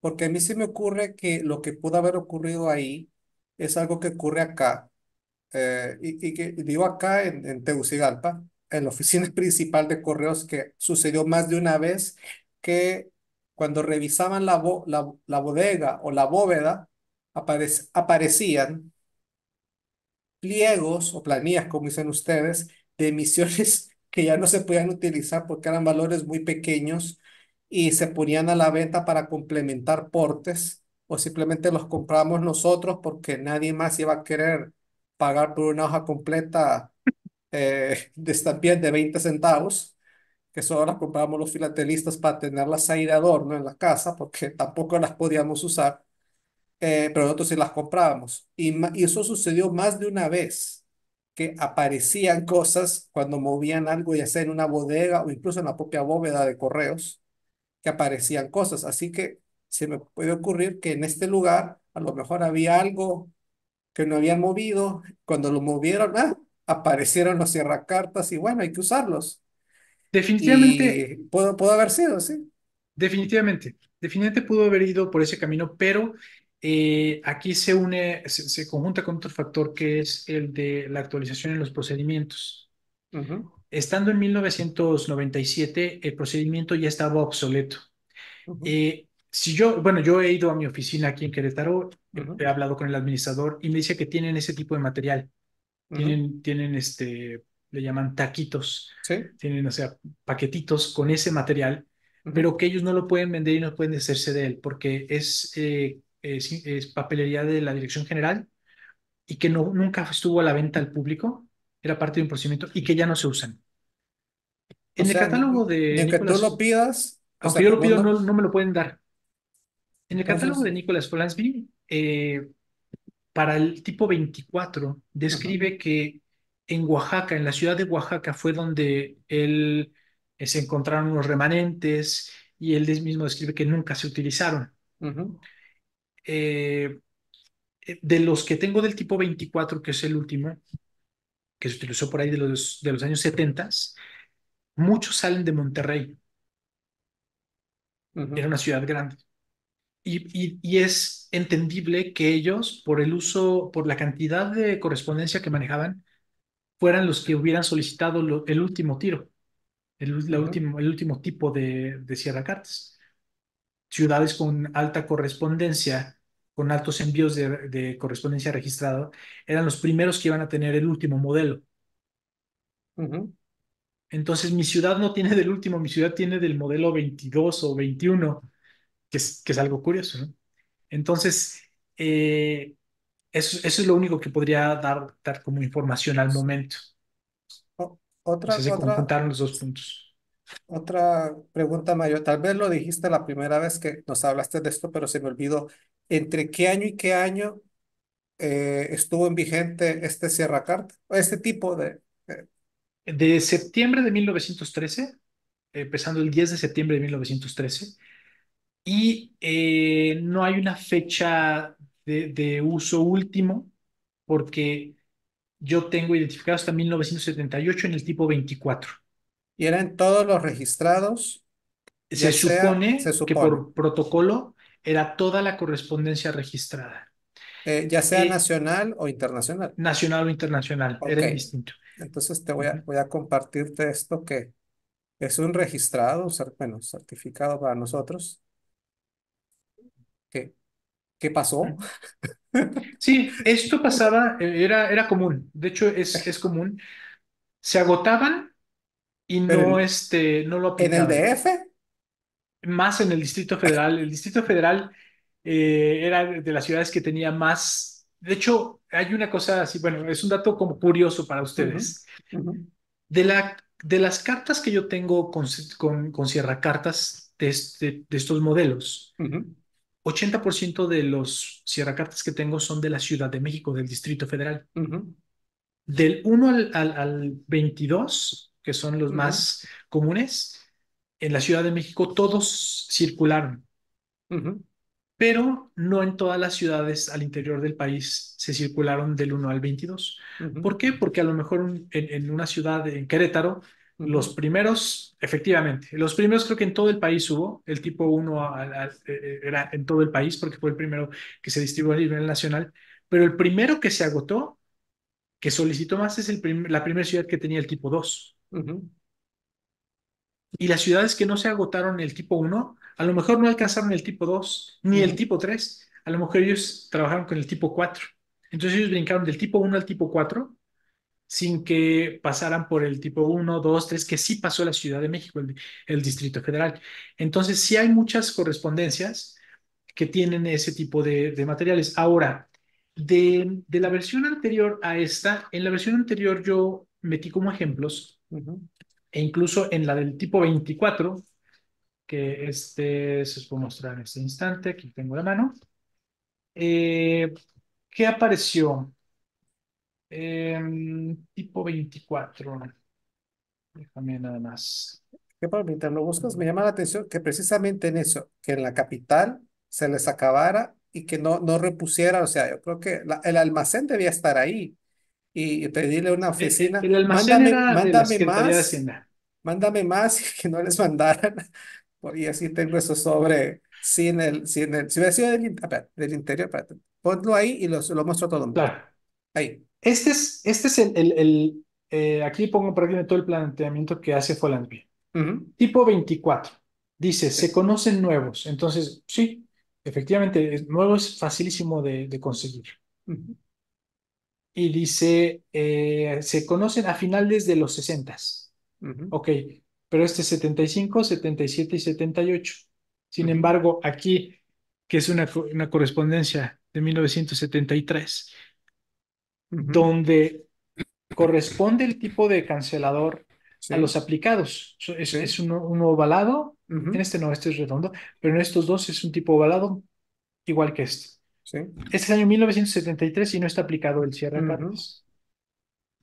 porque a mí se me ocurre que lo que pudo haber ocurrido ahí es algo que ocurre acá y que digo acá en Tegucigalpa, en la oficina principal de correos, que sucedió más de una vez que cuando revisaban la bodega o la bóveda, aparecían pliegos o planillas, como dicen ustedes, de emisiones que ya no se podían utilizar porque eran valores muy pequeños y se ponían a la venta para complementar portes, o simplemente los compramos nosotros porque nadie más iba a querer pagar por una hoja completa de estampillas de 20 centavos, que solo las comprábamos los filatelistas para tenerlas ahí de adorno en la casa porque tampoco las podíamos usar, pero nosotros sí las comprábamos. Y eso sucedió más de una vez, que aparecían cosas cuando movían algo, ya sea en una bodega o incluso en la propia bóveda de correos, que aparecían cosas. Así que se me puede ocurrir que en este lugar a lo mejor había algo que no habían movido. Cuando lo movieron, aparecieron los cierracartas y bueno, hay que usarlos. Definitivamente, Y pudo haber sido, sí. definitivamente pudo haber ido por ese camino, pero aquí se conjunta con otro factor, que es el de la actualización en los procedimientos. Ujú, Estando en 1997, el procedimiento ya estaba obsoleto. ujú, Eh, Si yo, bueno, yo he ido a mi oficina aquí en Querétaro, he Ujú, hablado con el administrador y me dice que tienen ese tipo de material. ujú. Tienen le llaman taquitos, Sí. tienen, o sea, paquetitos con ese material, Ujú. pero que ellos no lo pueden vender y no pueden deshacerse de él porque es papelería de la Dirección General y que no, nunca estuvo a la venta al público, era parte de un procedimiento y que ya no se usan. O En el sea, catálogo ni de aunque tú lo Nicolás, pidas, o aunque sea, yo lo como pido, no, no me lo pueden dar. En el catálogo entonces, de Nicholas Folansby, para el tipo 24 ujú, describe que en Oaxaca, en la ciudad de Oaxaca, fue donde él se encontraron unos remanentes y él mismo describe que nunca se utilizaron. ujú, Eh, de los que tengo del tipo 24, que es el último, que se utilizó por ahí de los años 70, muchos salen de Monterrey, era ujú, una ciudad grande. Y es entendible que ellos, por el uso, por la cantidad de correspondencia que manejaban, fueran los que hubieran solicitado el último tiro, ujú, el último tipo de Sierra Cartas. Ciudades con alta correspondencia, con altos envíos de correspondencia registrada, eran los primeros que iban a tener el último modelo. ujú. Entonces, mi ciudad no tiene del último, mi ciudad tiene del modelo 22 o 21, que es algo curioso, ¿no? Entonces, eso es lo único que podría dar como información al momento. O sea, Otra, se otra, conjuntaron los dos puntos. otra pregunta mayor. Tal vez lo dijiste la primera vez que nos hablaste de esto, pero se me olvidó. ¿Entre qué año y qué año estuvo en vigente este Sierra Carta? Este tipo de... De septiembre de 1913, empezando el 10 de septiembre de 1913, y no hay una fecha de uso último, porque yo tengo identificado hasta 1978 en el tipo 24. y eran todos los registrados, Se ya sea, se supone que supone, por protocolo era toda la correspondencia registrada, ya sea eh, nacional o internacional. nacional o internacional, era Ok, indistinto. entonces Ujú. voy a compartirte esto que es un registrado, bueno, certificado para nosotros. ¿Qué, qué pasó? Sí, esto pasaba, era común, de hecho es común. Se agotaban y Pero no, no lo en el aplicaban. DF. Más en el Distrito Federal. El Distrito Federal era de las ciudades que tenía más. De hecho, hay una cosa así, bueno, es un dato como curioso para Ujú, ustedes. ujú, De las cartas que yo tengo con Sierra Cartas de estos modelos, ujú, 80% de los Sierra Cartas que tengo son de la Ciudad de México, del Distrito Federal. ujú, Del 1 al 22, que son los ujú, más comunes, en la Ciudad de México todos circularon, ujú, pero no en todas las ciudades al interior del país se circularon del 1 al 22. ujú, ¿Por qué? Porque a lo mejor en una ciudad, en Querétaro, los ujú, primeros, efectivamente, los primeros creo que en todo el país hubo, el tipo 1 era en todo el país porque fue el primero que se distribuyó a nivel nacional, pero el primero que se agotó, que solicitó más, es la primera ciudad que tenía el tipo 2. ujú, Y las ciudades que no se agotaron el tipo uno, a lo mejor no alcanzaron el tipo 2 ni el ujú, tipo 3. A lo mejor ellos trabajaron con el tipo 4. Entonces ellos brincaron del tipo uno al tipo 4 sin que pasaran por el tipo uno, 2, 3, que sí pasó la Ciudad de México, el Distrito Federal. Entonces sí hay muchas correspondencias que tienen ese tipo de materiales. Ahora, de la versión anterior a esta, en la versión anterior yo metí como ejemplos, ujú. e incluso en la del tipo 24, que se os puedo mostrar en este instante, aquí tengo la mano. Eh, ¿Qué apareció? Tipo 24. Déjame nada más. Que por mientras lo buscas, me llama la atención que precisamente en eso, que en la capital se les acabara y que no repusiera, o sea, yo creo que el almacén debía estar ahí y pedirle a una oficina, El almacén era de la mándame Secretaría de más, Hacienda. mándame más y que no les mandaran. Y así tengo eso sobre, si hubiera sido del interior, espérate, ponlo ahí y lo muestro a todo el mundo. Claro. Ahí. Este es aquí pongo prácticamente todo el planteamiento que hace Folansby. Ujú, Tipo 24. Dice, Sí. se conocen nuevos. Entonces, sí, efectivamente, nuevo es facilísimo de conseguir. Ujú, Y dice, se conocen a finales de los 60. ujú, Ok, pero este es 75, 77 y 78. Sin ujú, embargo, aquí, que es una correspondencia de 1973, ujú. donde corresponde el tipo de cancelador a Sí, los aplicados. Es sí. uno ovalado, en Ujú, este no, este es redondo, pero en estos dos es un tipo ovalado igual que este. sí. Este es año 1973 y no está aplicado el cierre Ujú. cartas.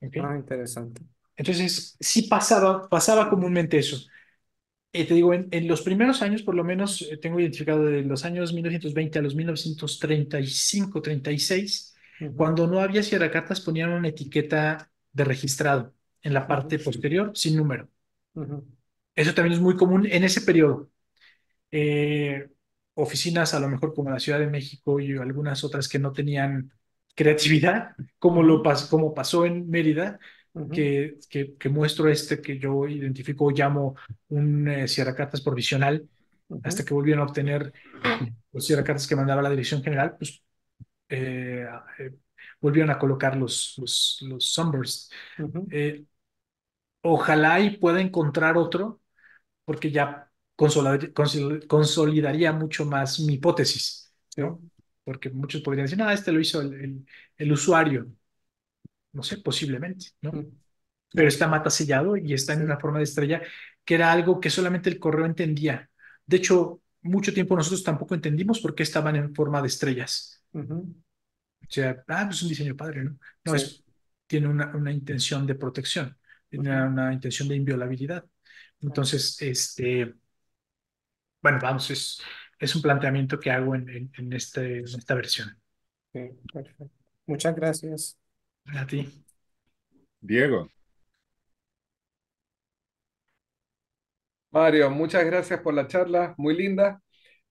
¿Ok? Ah, interesante. Entonces, sí pasaba Ujú, comúnmente eso. Te digo, en los primeros años, por lo menos, tengo identificado de los años 1920 a los 1935, 36, ujú, cuando no había cierracartas, ponían una etiqueta de registrado en la ujú, parte posterior sin número. ujú, Eso también es muy común en ese periodo. Eh, Oficinas, a lo mejor como la Ciudad de México y algunas otras que no tenían creatividad, ujú, como pasó en Mérida, ujú, que muestro este que yo identifico o llamo un cierracartas provisional, hasta ujú, que volvieron a obtener los cierracartas que mandaba la Dirección General, pues eh, volvieron a colocar los Sunburst. ujú. Eh, Ojalá y pueda encontrar otro, porque ya consolidaría mucho más mi hipótesis, ¿no? Sí. Porque muchos podrían decir, no, este lo hizo el usuario, no sé, posiblemente, ¿no? Ujú. Pero Ah, está mata sellado y está en sí. una forma de estrella, que era algo que solamente el correo entendía. De hecho, mucho tiempo nosotros tampoco entendimos por qué estaban en forma de estrellas. Ujú. O sea, pues un diseño padre, ¿no? No, Sí. tiene una intención de protección, tiene Ujú. una intención de inviolabilidad. Ah, Entonces, bueno, vamos, es un planteamiento que hago en esta versión. sí, perfecto. Muchas gracias. A ti. Diego, Mario, muchas gracias por la charla, muy linda.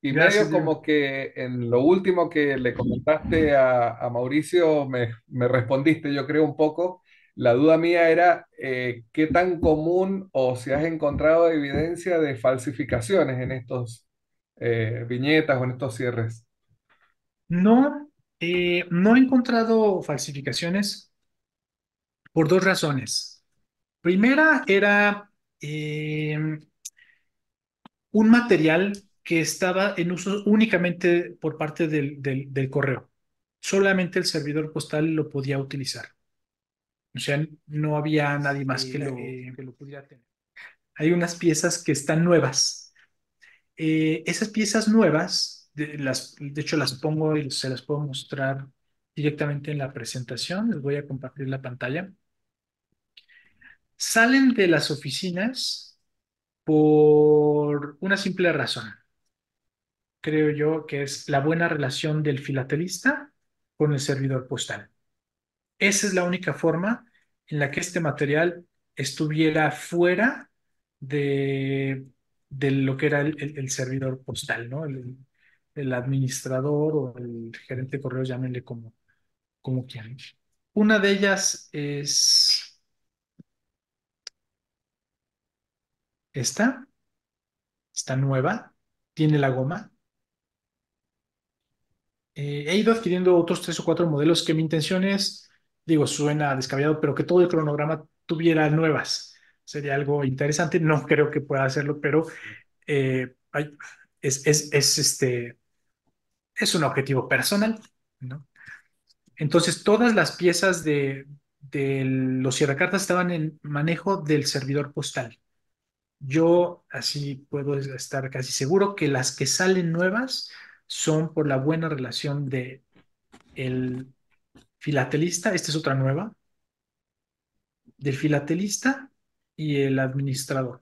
Y Gracias, medio Diego. como que en lo último que le comentaste a Mauricio, me respondiste, yo creo un poco. La duda mía era qué tan común o si has encontrado evidencia de falsificaciones en estos viñetas o en estos cierres. No, no he encontrado falsificaciones por dos razones. Primera era un material que estaba en uso únicamente por parte del correo. Solamente el servidor postal lo podía utilizar. O sea, no había nadie más que lo pudiera tener. Hay unas piezas que están nuevas. Esas piezas nuevas, de hecho las pongo y se las puedo mostrar directamente en la presentación. Les voy a compartir la pantalla. Salen de las oficinas por una simple razón, creo yo, que es la buena relación del filatelista con el servidor postal. Esa es la única forma en la que este material estuviera fuera de, de lo que era el servidor postal, ¿no? El administrador o el gerente de correos, llámenle como quieran. Una de ellas es esta, está nueva, tiene la goma. He ido adquiriendo otros tres o cuatro modelos que mi intención es, digo, suena descabellado, pero que todo el cronograma tuviera nuevas. Sería algo interesante. No creo que pueda hacerlo, pero ay, es un objetivo personal, ¿no? Entonces, todas las piezas de los cierracartas estaban en manejo del servidor postal. Yo así puedo estar casi seguro que las que salen nuevas son por la buena relación de el filatelista, esta es otra nueva, del filatelista y el administrador.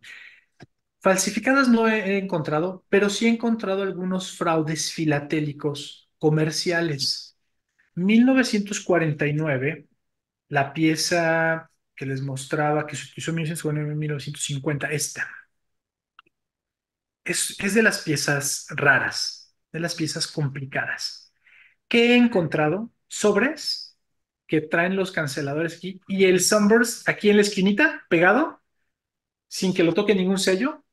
Falsificadas no he encontrado, pero sí he encontrado algunos fraudes filatélicos comerciales. 1949, la pieza que les mostraba que se utilizó en 1949, 1950, esta, es de las piezas raras, de las piezas complicadas. ¿Qué he encontrado? Sobres que traen los canceladores aquí y el Sunburst aquí en la esquinita, pegado, sin que lo toque ningún sello.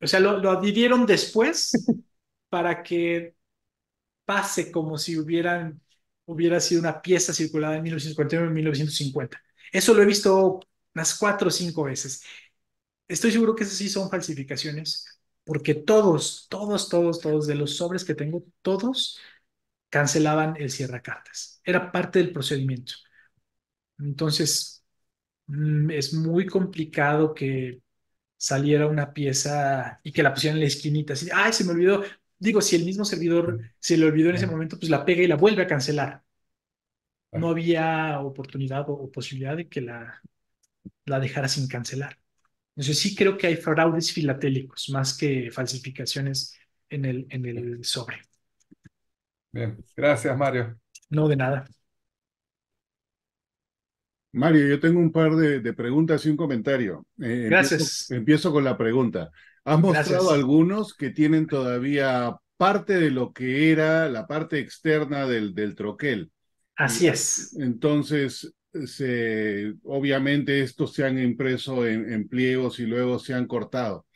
O sea, lo adhirieron después para que pase como si hubiera sido una pieza circulada en 1949 o 1950. Eso lo he visto unas 4 o 5 veces. Estoy seguro que esas sí son falsificaciones, porque todos de los sobres que tengo, todos cancelaban el cierracartas. Era parte del procedimiento. Entonces, es muy complicado que saliera una pieza y que la pusieran en la esquinita. Así, ay, se me olvidó. Digo, si el mismo servidor se le olvidó en ese momento, pues la pega y la vuelve a cancelar. No había oportunidad o posibilidad de que la dejara sin cancelar. Entonces sí creo que hay fraudes filatélicos más que falsificaciones en el sobre. Bien, gracias, Mario. No de nada. Mario, yo tengo un par de preguntas y un comentario. Gracias. Empiezo con la pregunta. Has mostrado Gracias. algunos que tienen todavía parte de lo que era la parte externa del troquel. Y Así es. entonces, obviamente estos se han impreso en pliegos y luego se han cortado.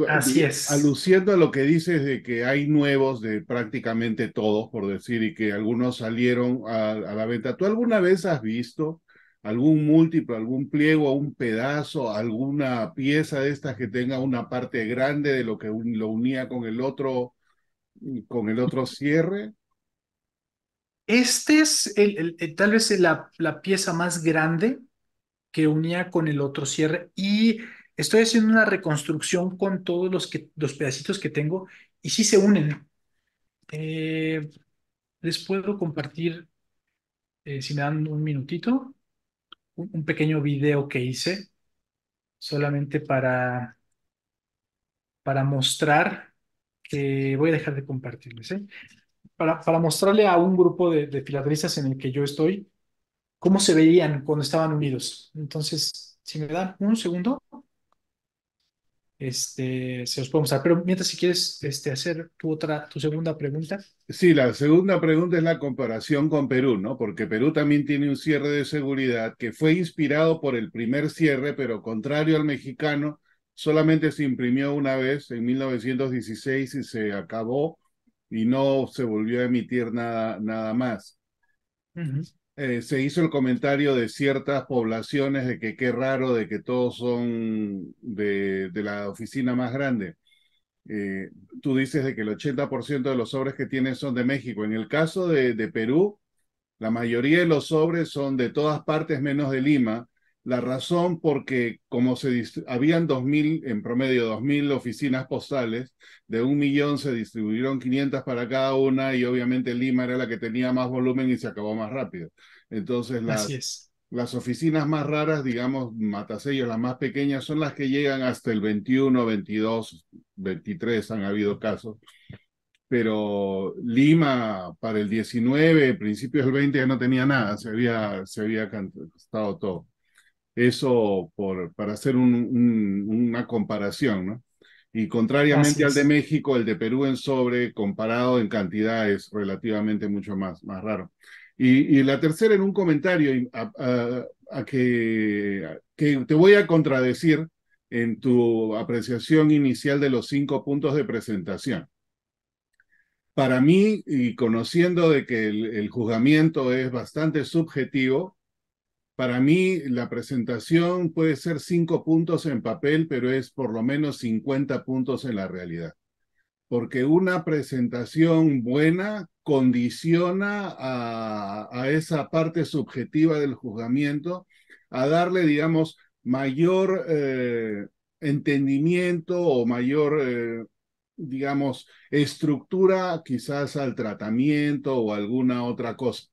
Así es. Aluciendo a lo que dices de que hay nuevos de prácticamente todos, por decir, y que algunos salieron a la venta. ¿Tú alguna vez has visto algún múltiplo, algún pliego, un pedazo, alguna pieza de estas que tenga una parte grande de lo que lo unía con el otro cierre? Este es tal vez la pieza más grande que unía con el otro cierre y estoy haciendo una reconstrucción con todos los pedacitos que tengo y sí se unen. Eh, Les puedo compartir, si me dan un minutito, un pequeño video que hice solamente para mostrar que voy a dejar de compartirles, ¿eh? Para mostrarle a un grupo de filatelistas en el que yo estoy cómo se veían cuando estaban unidos. Entonces, si me dan un segundo, se los puedo mostrar. Pero mientras, si quieres, hacer tu segunda pregunta. Sí, la segunda pregunta es la comparación con Perú, ¿no? Porque Perú también tiene un cierre de seguridad que fue inspirado por el primer cierre, pero contrario al mexicano, solamente se imprimió una vez en 1916 y se acabó y no se volvió a emitir nada más. Ujú. Se hizo el comentario de ciertas poblaciones de que qué raro de que todos son de la oficina más grande. eh, Tú dices de que el 80% de los sobres que tienes son de México. En el caso de Perú, la mayoría de los sobres son de todas partes menos de Lima. La razón porque como habían 2.000, en promedio 2.000 oficinas postales, de 1.000.000 se distribuyeron 500 para cada una y obviamente Lima era la que tenía más volumen y se acabó más rápido. Entonces Así es. las oficinas más raras, digamos, matasellos, las más pequeñas, son las que llegan hasta el 21, 22, 23, han habido casos. Pero Lima para el 19, principios del 20 ya no tenía nada, se había gastado todo. Eso para hacer una comparación, ¿no? Y Así contrariamente al de es. México, el de Perú en sobre, comparado en cantidad, es relativamente mucho más raro. Y la tercera en un comentario a que te voy a contradecir en tu apreciación inicial de los 5 puntos de presentación. Para mí, y conociendo de que el juzgamiento es bastante subjetivo, para mí la presentación puede ser 5 puntos en papel, pero es por lo menos 50 puntos en la realidad. Porque una presentación buena condiciona a esa parte subjetiva del juzgamiento a darle, digamos, mayor entendimiento o mayor, digamos, estructura quizás al tratamiento o alguna otra cosa.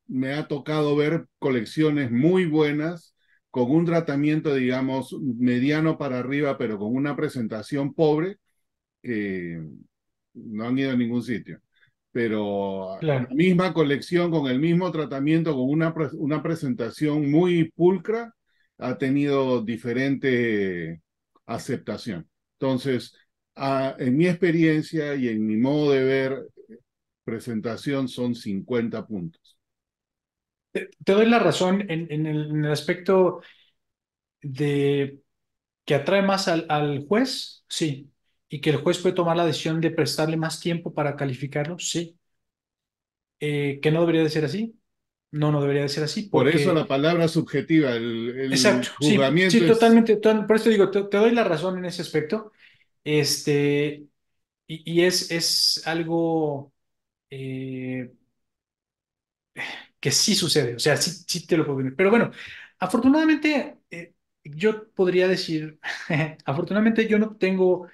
Me ha tocado ver colecciones muy buenas con un tratamiento, digamos, mediano para arriba, pero con una presentación pobre, que no han ido a ningún sitio. Pero la Claro. misma colección, con el mismo tratamiento, con una presentación muy pulcra, ha tenido diferente aceptación. Entonces, en mi experiencia y en mi modo de ver, presentación son 50 puntos. Te doy la razón en el aspecto de ¿Que atrae más al juez? Sí. ¿Y que el juez puede tomar la decisión de prestarle más tiempo para calificarlo? Sí. ¿Que no debería de ser así? No, no debería de ser así Por eso porque... la palabra subjetiva, Exacto, el sí, sí, juzgamiento es, totalmente. Por eso digo, te doy la razón en ese aspecto. Este, y es algo eh, que sí sucede, o sea, sí, sí te lo puedo decir. Pero bueno, afortunadamente, yo podría decir, afortunadamente yo no tengo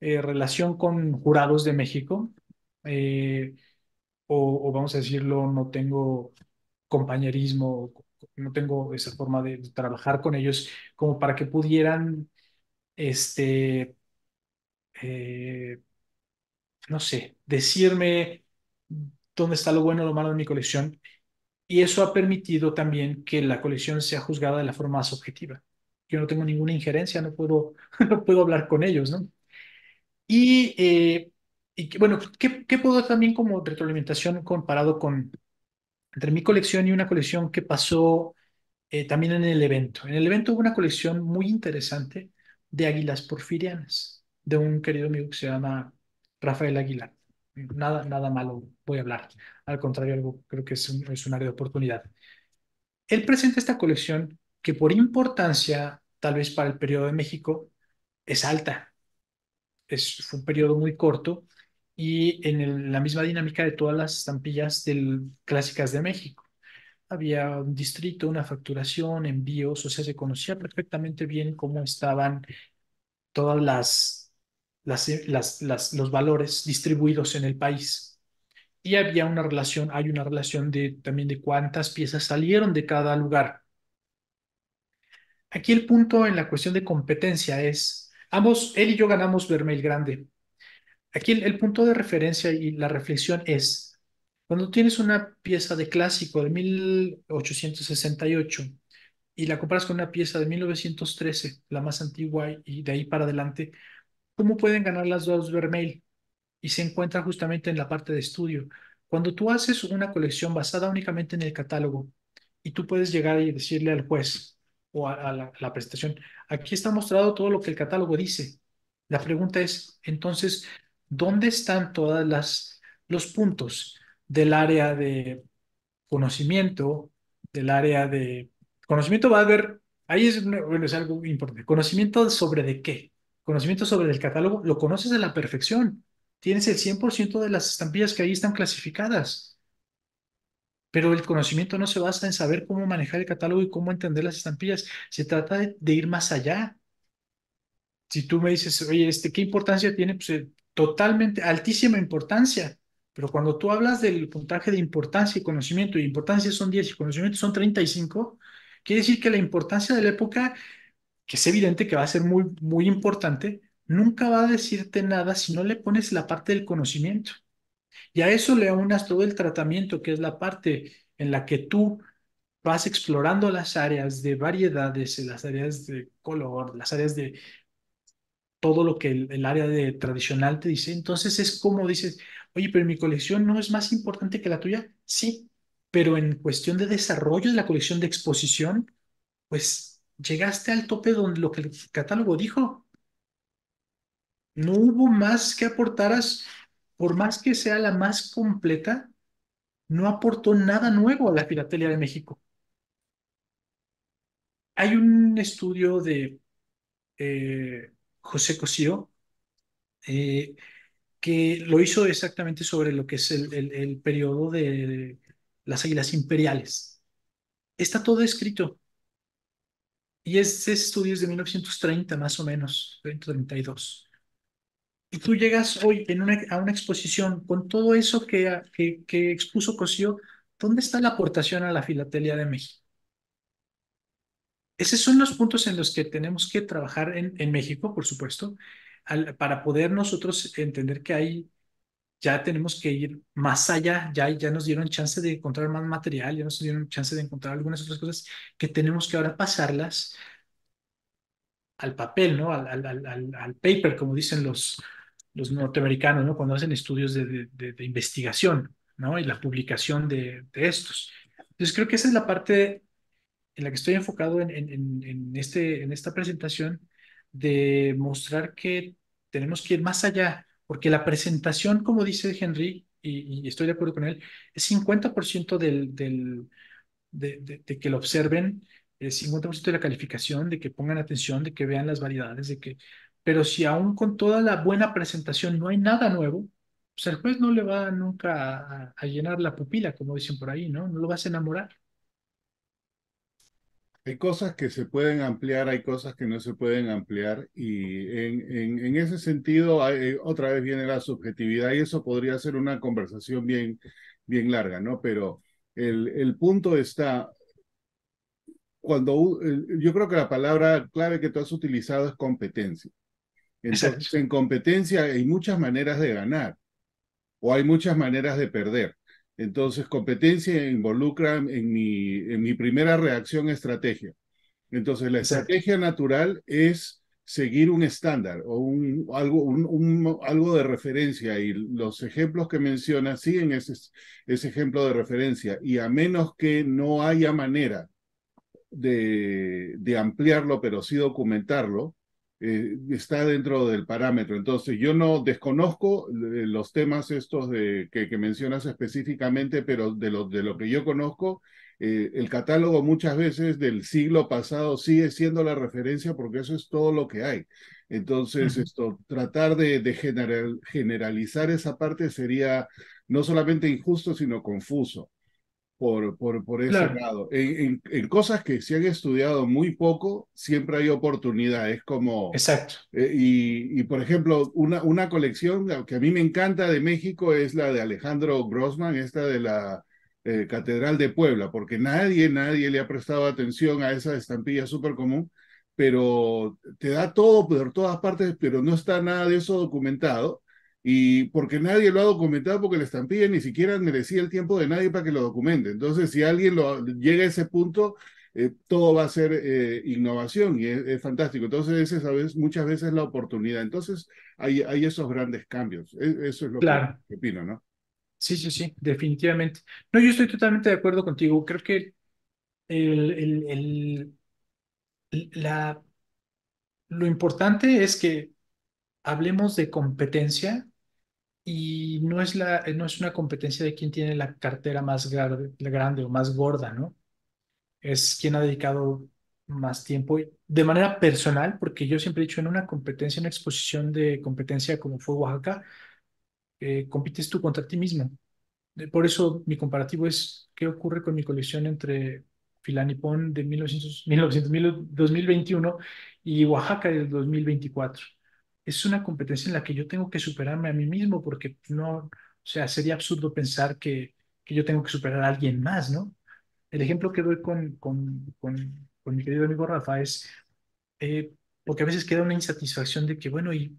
relación con jurados de México, eh, o vamos a decirlo, no tengo compañerismo, no tengo esa forma de trabajar con ellos como para que pudieran, este, eh, no sé, decirme dónde está lo bueno o lo malo de mi colección. Y eso ha permitido también que la colección sea juzgada de la forma más objetiva. Yo no tengo ninguna injerencia, no puedo, no puedo hablar con ellos, ¿no? Y, bueno, ¿qué puedo también como retroalimentación comparado con entre mi colección y una colección que pasó también en el evento? En el evento hubo una colección muy interesante de águilas porfirianas, de un querido amigo que se llama Rafael Aguilar. Nada, nada malo voy a hablar. Al contrario, algo, creo que es un área de oportunidad. Él presenta esta colección que por importancia, tal vez para el periodo de México, es alta. Fue un periodo muy corto y en la misma dinámica de todas las estampillas clásicas de México. Había un distrito, una facturación, envíos, o sea, se conocía perfectamente bien cómo estaban todas los valores distribuidos en el país. Y había una relación, hay una relación también de cuántas piezas salieron de cada lugar. Aquí el punto en la cuestión de competencia es, ambos, él y yo ganamos Vermeil Grande. Aquí el punto de referencia y la reflexión es, cuando tienes una pieza de clásico de 1868 y la comparas con una pieza de 1913, la más antigua, y de ahí para adelante, ¿cómo pueden ganar las dos Vermeil? Y se encuentra justamente en la parte de estudio. Cuando tú haces una colección basada únicamente en el catálogo y tú puedes llegar y decirle al juez o a la presentación, aquí está mostrado todo lo que el catálogo dice. La pregunta es, entonces, ¿dónde están todas los puntos del área de conocimiento, del área de conocimiento? Va a haber, ahí es, bueno, es algo importante. ¿Conocimiento sobre de qué? Conocimiento sobre el catálogo, lo conoces a la perfección. Tienes el 100% de las estampillas que ahí están clasificadas, pero el conocimiento no se basa en saber cómo manejar el catálogo y cómo entender las estampillas. Se trata de ir más allá. Si tú me dices, oye, ¿qué importancia tiene? Pues totalmente, altísima importancia. Pero cuando tú hablas del puntaje de importancia y conocimiento, y importancia son 10 y conocimiento son 35, quiere decir que la importancia de la época, que es evidente que va a ser muy, muy importante, nunca va a decirte nada si no le pones la parte del conocimiento. Y a eso le aunas todo el tratamiento, que es la parte en la que tú vas explorando las áreas de variedades, las áreas de color, las áreas de todo lo que el área de tradicional te dice. Entonces es como dices, oye, pero mi colección no es más importante que la tuya. Sí, pero en cuestión de desarrollo de la colección de exposición, pues llegaste al tope donde lo que el catálogo dijo. No hubo más que aportaras, por más que sea la más completa, no aportó nada nuevo a la filatelia de México. Hay un estudio de José Cosío, eh, que lo hizo exactamente sobre lo que es el periodo de las águilas imperiales. Está todo escrito y ese estudio es de 1930 más o menos, 32. Y tú llegas hoy a una exposición con todo eso que expuso Cosío, ¿dónde está la aportación a la filatelia de México? Esos son los puntos en los que tenemos que trabajar en México, por supuesto, para poder nosotros entender que hay ya tenemos que ir más allá, ya nos dieron chance de encontrar más material, ya nos dieron chance de encontrar algunas otras cosas que tenemos que ahora pasarlas al papel, ¿no? Al paper, como dicen los norteamericanos, ¿no? Cuando hacen estudios de investigación, ¿no? Y la publicación de estos. Entonces creo que esa es la parte en la que estoy enfocado en esta presentación, de mostrar que tenemos que ir más allá, porque la presentación, como dice Henry, y estoy de acuerdo con él, es 50% de que lo observen, es 50% de la calificación, de que pongan atención, de que vean las variedades, pero si aún con toda la buena presentación no hay nada nuevo, pues el juez no le va nunca a llenar la pupila, como dicen por ahí, ¿no? No lo vas a enamorar. Hay cosas que se pueden ampliar, hay cosas que no se pueden ampliar y en ese sentido otra vez viene la subjetividad y eso podría ser una conversación bien larga, ¿no? Pero el punto está, yo creo que la palabra clave que tú has utilizado es competencia. Exacto, Entonces, en competencia hay muchas maneras de ganar o hay muchas maneras de perder. Entonces, competencia involucra en mi primera reacción estrategia. Entonces, la exacto. estrategia natural es seguir un estándar o algo de referencia y los ejemplos que mencionas siguen ese ejemplo de referencia y a menos que no haya manera de ampliarlo, pero sí documentarlo, está dentro del parámetro. Entonces, yo no desconozco los temas estos que mencionas específicamente, pero de lo que yo conozco, el catálogo muchas veces del siglo pasado sigue siendo la referencia porque eso es todo lo que hay. Entonces, Ujú. esto, tratar de generalizar esa parte sería no solamente injusto, sino confuso por ese Claro, lado. En cosas que se han estudiado muy poco, siempre hay oportunidades, como, exacto. por ejemplo, una colección que a mí me encanta de México es la de Alejandro Grossman, esta de la Catedral de Puebla, porque nadie le ha prestado atención a esa estampilla súper común, pero te da todo por todas partes, pero no está nada de eso documentado. Y porque nadie lo ha documentado, porque la estampilla ni siquiera merecía el tiempo de nadie para que lo documente. Entonces, si alguien llega a ese punto, todo va a ser innovación y es fantástico. Entonces, esa vez, muchas veces la oportunidad. Entonces, hay esos grandes cambios. Eso es lo Claro. que opino, ¿no? Sí, sí, sí, definitivamente. No, yo estoy totalmente de acuerdo contigo. Creo que el, el, la, lo importante es que hablemos de competencia y no es una competencia de quién tiene la cartera más grande o más gorda, ¿no? Es quien ha dedicado más tiempo de manera personal, porque yo siempre he dicho en una competencia, una exposición de competencia como fue Oaxaca, compites tú contra ti mismo. Por eso mi comparativo es qué ocurre con mi colección entre Filanipón de 2021 y Oaxaca del 2024. Es una competencia en la que yo tengo que superarme a mí mismo porque no, o sea, sería absurdo pensar que yo tengo que superar a alguien más, ¿no? El ejemplo que doy con mi querido amigo Rafa es, eh, porque a veces queda una insatisfacción de que, bueno, ¿y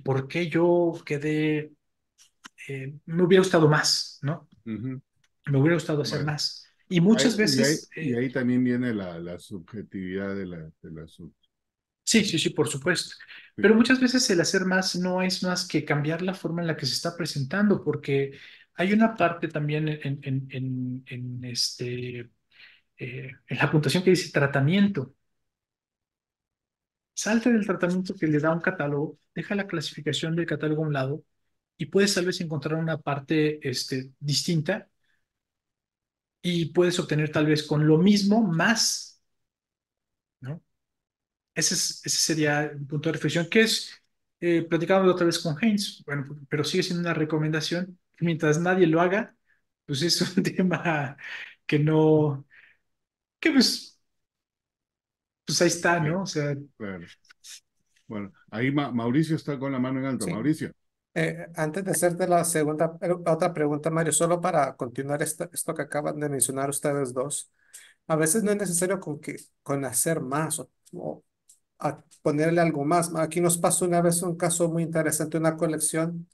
por qué yo quedé, me hubiera gustado más, ¿no? Ujú. Me hubiera gustado hacer Bueno, más. Y muchas veces, y ahí también viene la subjetividad de la sub. sí, sí, sí, por supuesto, Sí. pero muchas veces el hacer más no es más que cambiar la forma en la que se está presentando, porque hay una parte también en la puntuación que dice tratamiento. Salte del tratamiento que le da un catálogo, deja la clasificación del catálogo a un lado y puedes tal vez encontrar una parte distinta y puedes obtener tal vez con lo mismo más, ¿no? Ese sería el punto de reflexión, que es, platicando otra vez con Heinz, bueno, pero sigue siendo una recomendación. Mientras nadie lo haga, pues es un tema que no, que pues ahí está, Sí, ¿no? O sea, claro. Bueno, ahí Mauricio está con la mano en alto. Sí. Mauricio. Antes de hacerte la otra pregunta, Mario, solo para continuar esto que acaban de mencionar ustedes dos, a veces no es necesario con hacer más o a ponerle algo más. Aquí nos pasó una vez un caso muy interesante, una colección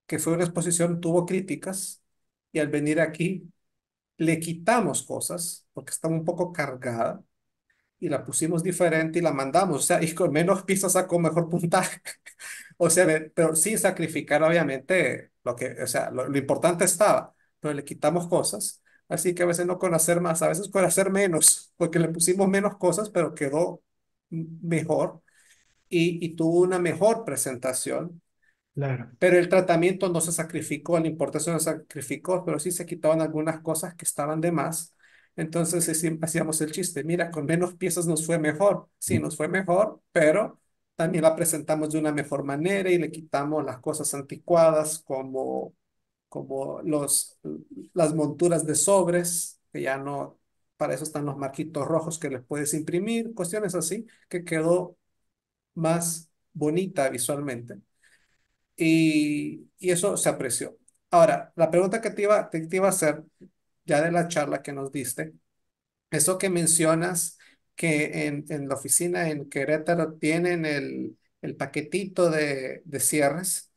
que fue una exposición, tuvo críticas y al venir aquí le quitamos cosas porque estaba un poco cargada y la pusimos diferente y la mandamos, o sea, y con menos piezas sacó mejor puntaje. O sea, pero sin sacrificar obviamente o sea, lo importante estaba, pero le quitamos cosas. Así que a veces no con hacer más, a veces con hacer menos, porque le pusimos menos cosas, pero quedó mejor. y tuvo una mejor presentación. Claro. Pero el tratamiento no se sacrificó, la importación no se sacrificó, pero sí se quitaban algunas cosas que estaban de más. Entonces siempre hacíamos el chiste, mira, con menos piezas nos fue mejor. Sí, nos fue mejor, pero también la presentamos de una mejor manera y le quitamos las cosas anticuadas como las monturas de sobres, que ya no, para eso están los marquitos rojos que les puedes imprimir, cuestiones así, que quedó más bonita visualmente y eso se apreció. Ahora, la pregunta que te iba a hacer, ya de la charla que nos diste, eso que mencionas que en la oficina en Querétaro tienen el paquetito de cierres,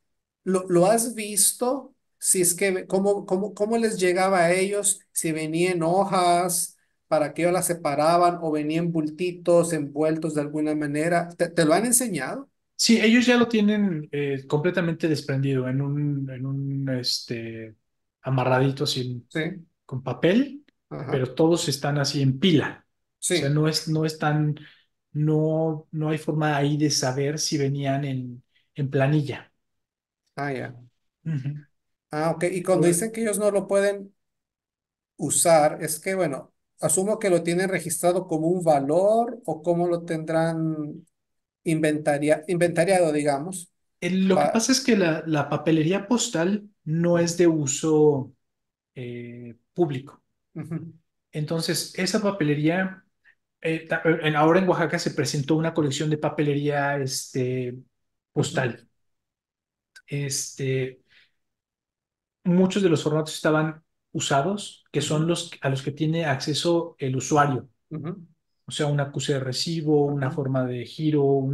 ¿lo has visto? Si es que, ¿cómo les llegaba a ellos? Si venían hojas para que ellos las separaban o venían bultitos envueltos de alguna manera. ¿Te lo han enseñado? Sí, ellos ya lo tienen completamente desprendido amarradito así Sí, con papel, ajá, pero todos están así en pila. O sea, sí. no es tan, no hay forma ahí de saber si venían en planilla. Ah, ya. Ujú. Ah, ok. Y cuando dicen que ellos no lo pueden usar, es que, bueno, asumo que lo tienen registrado como un valor o cómo lo tendrán inventariado, digamos. Lo que Pa- pasa es que la papelería postal no es de uso público. Ujú, Entonces, esa papelería, ahora en Oaxaca se presentó una colección de papelería ujú, postal. Este, muchos de los formatos estaban usados, que son ujú, los a los que tiene acceso el usuario. ujú, O sea, un acuse de recibo, una ujú, forma de giro,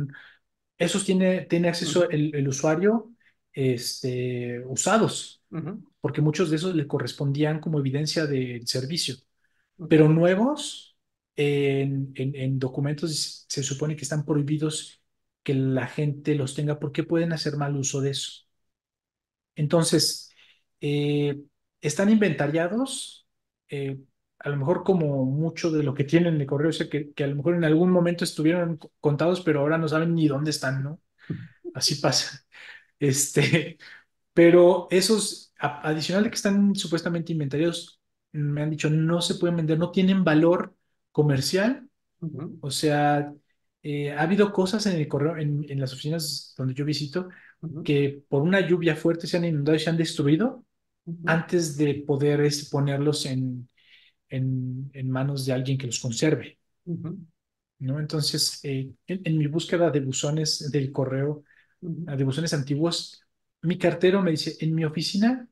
esos tiene acceso ujú, el usuario usados, ujú, porque muchos de esos le correspondían como evidencia del servicio. Pero ujú, nuevos, en documentos se supone que están prohibidos que la gente los tenga porque pueden hacer mal uso de eso. Entonces, eh, están inventariados, a lo mejor como mucho de lo que tienen de correo, o sea, que a lo mejor en algún momento estuvieron contados, pero ahora no saben ni dónde están, ¿no? Así pasa. Este, pero esos, adicional de que están supuestamente inventariados, me han dicho no se pueden vender, no tienen valor comercial. ujú, O sea, ha habido cosas en el correo, en las oficinas donde yo visito, ujú, que por una lluvia fuerte se han inundado y se han destruido ujú, antes de poder ponerlos en manos de alguien que los conserve, ujú, ¿no? Entonces, en mi búsqueda de buzones del correo, ujú, de buzones antiguos, mi cartero me dice, en mi oficina,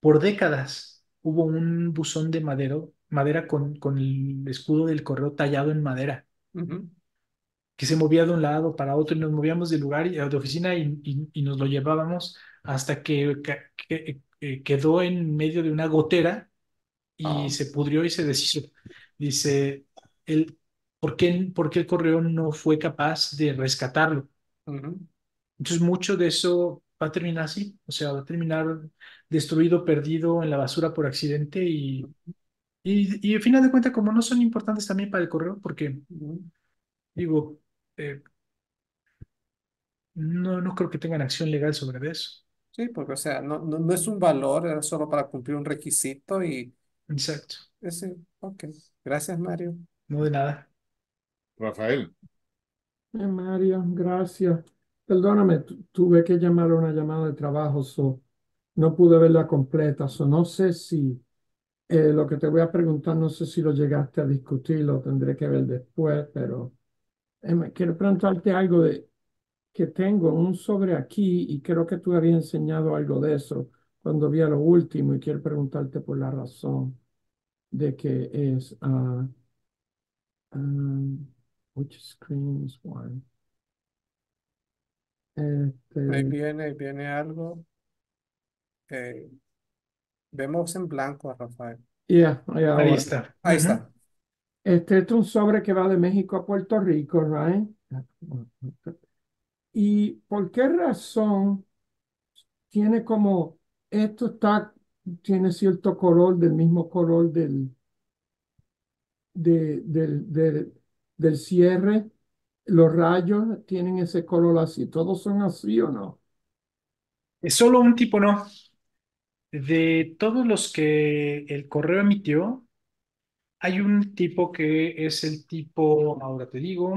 por décadas, hubo un buzón de madera con el escudo del correo tallado en madera ujú, que se movía de un lado para otro y nos movíamos de lugar de oficina y nos lo llevábamos hasta que quedó en medio de una gotera y ah, se pudrió y se deshizo. Dice, el, por qué el correo no fue capaz de rescatarlo? ujú, Entonces mucho de eso va a terminar así, o sea, va a terminar destruido, perdido en la basura por accidente y al final de cuentas, como no son importantes también para el correo, porque ujú. digo, eh, no creo que tengan acción legal sobre eso. Sí, porque, o sea, no es un valor, era solo para cumplir un requisito y Exacto. ese, ok. Gracias, Mario. No de nada. Rafael, Mario, gracias. Perdóname, tuve que llamar a una llamada de trabajo, no pude verla completa, no sé si lo que te voy a preguntar, no sé si lo llegaste a discutir, lo tendré que ver después, pero quiero preguntarte algo que tengo un sobre aquí y creo que tú habías enseñado algo de eso cuando vi a lo último y quiero preguntarte por la razón de que es, um, which screen is one? Este, Ahí viene algo. eh, Vemos en blanco a Rafael. yeah, Ahí ahora. está. Ahí Ujú. está. Este es un sobre que va de México a Puerto Rico, right? ¿Y por qué razón tiene como, esto tiene cierto color, del mismo color de- del cierre, los rayos tienen ese color así. ¿Todos son así o no? Es solo un tipo, no. De todos los que el correo emitió, hay un tipo que es el tipo, ahora te digo,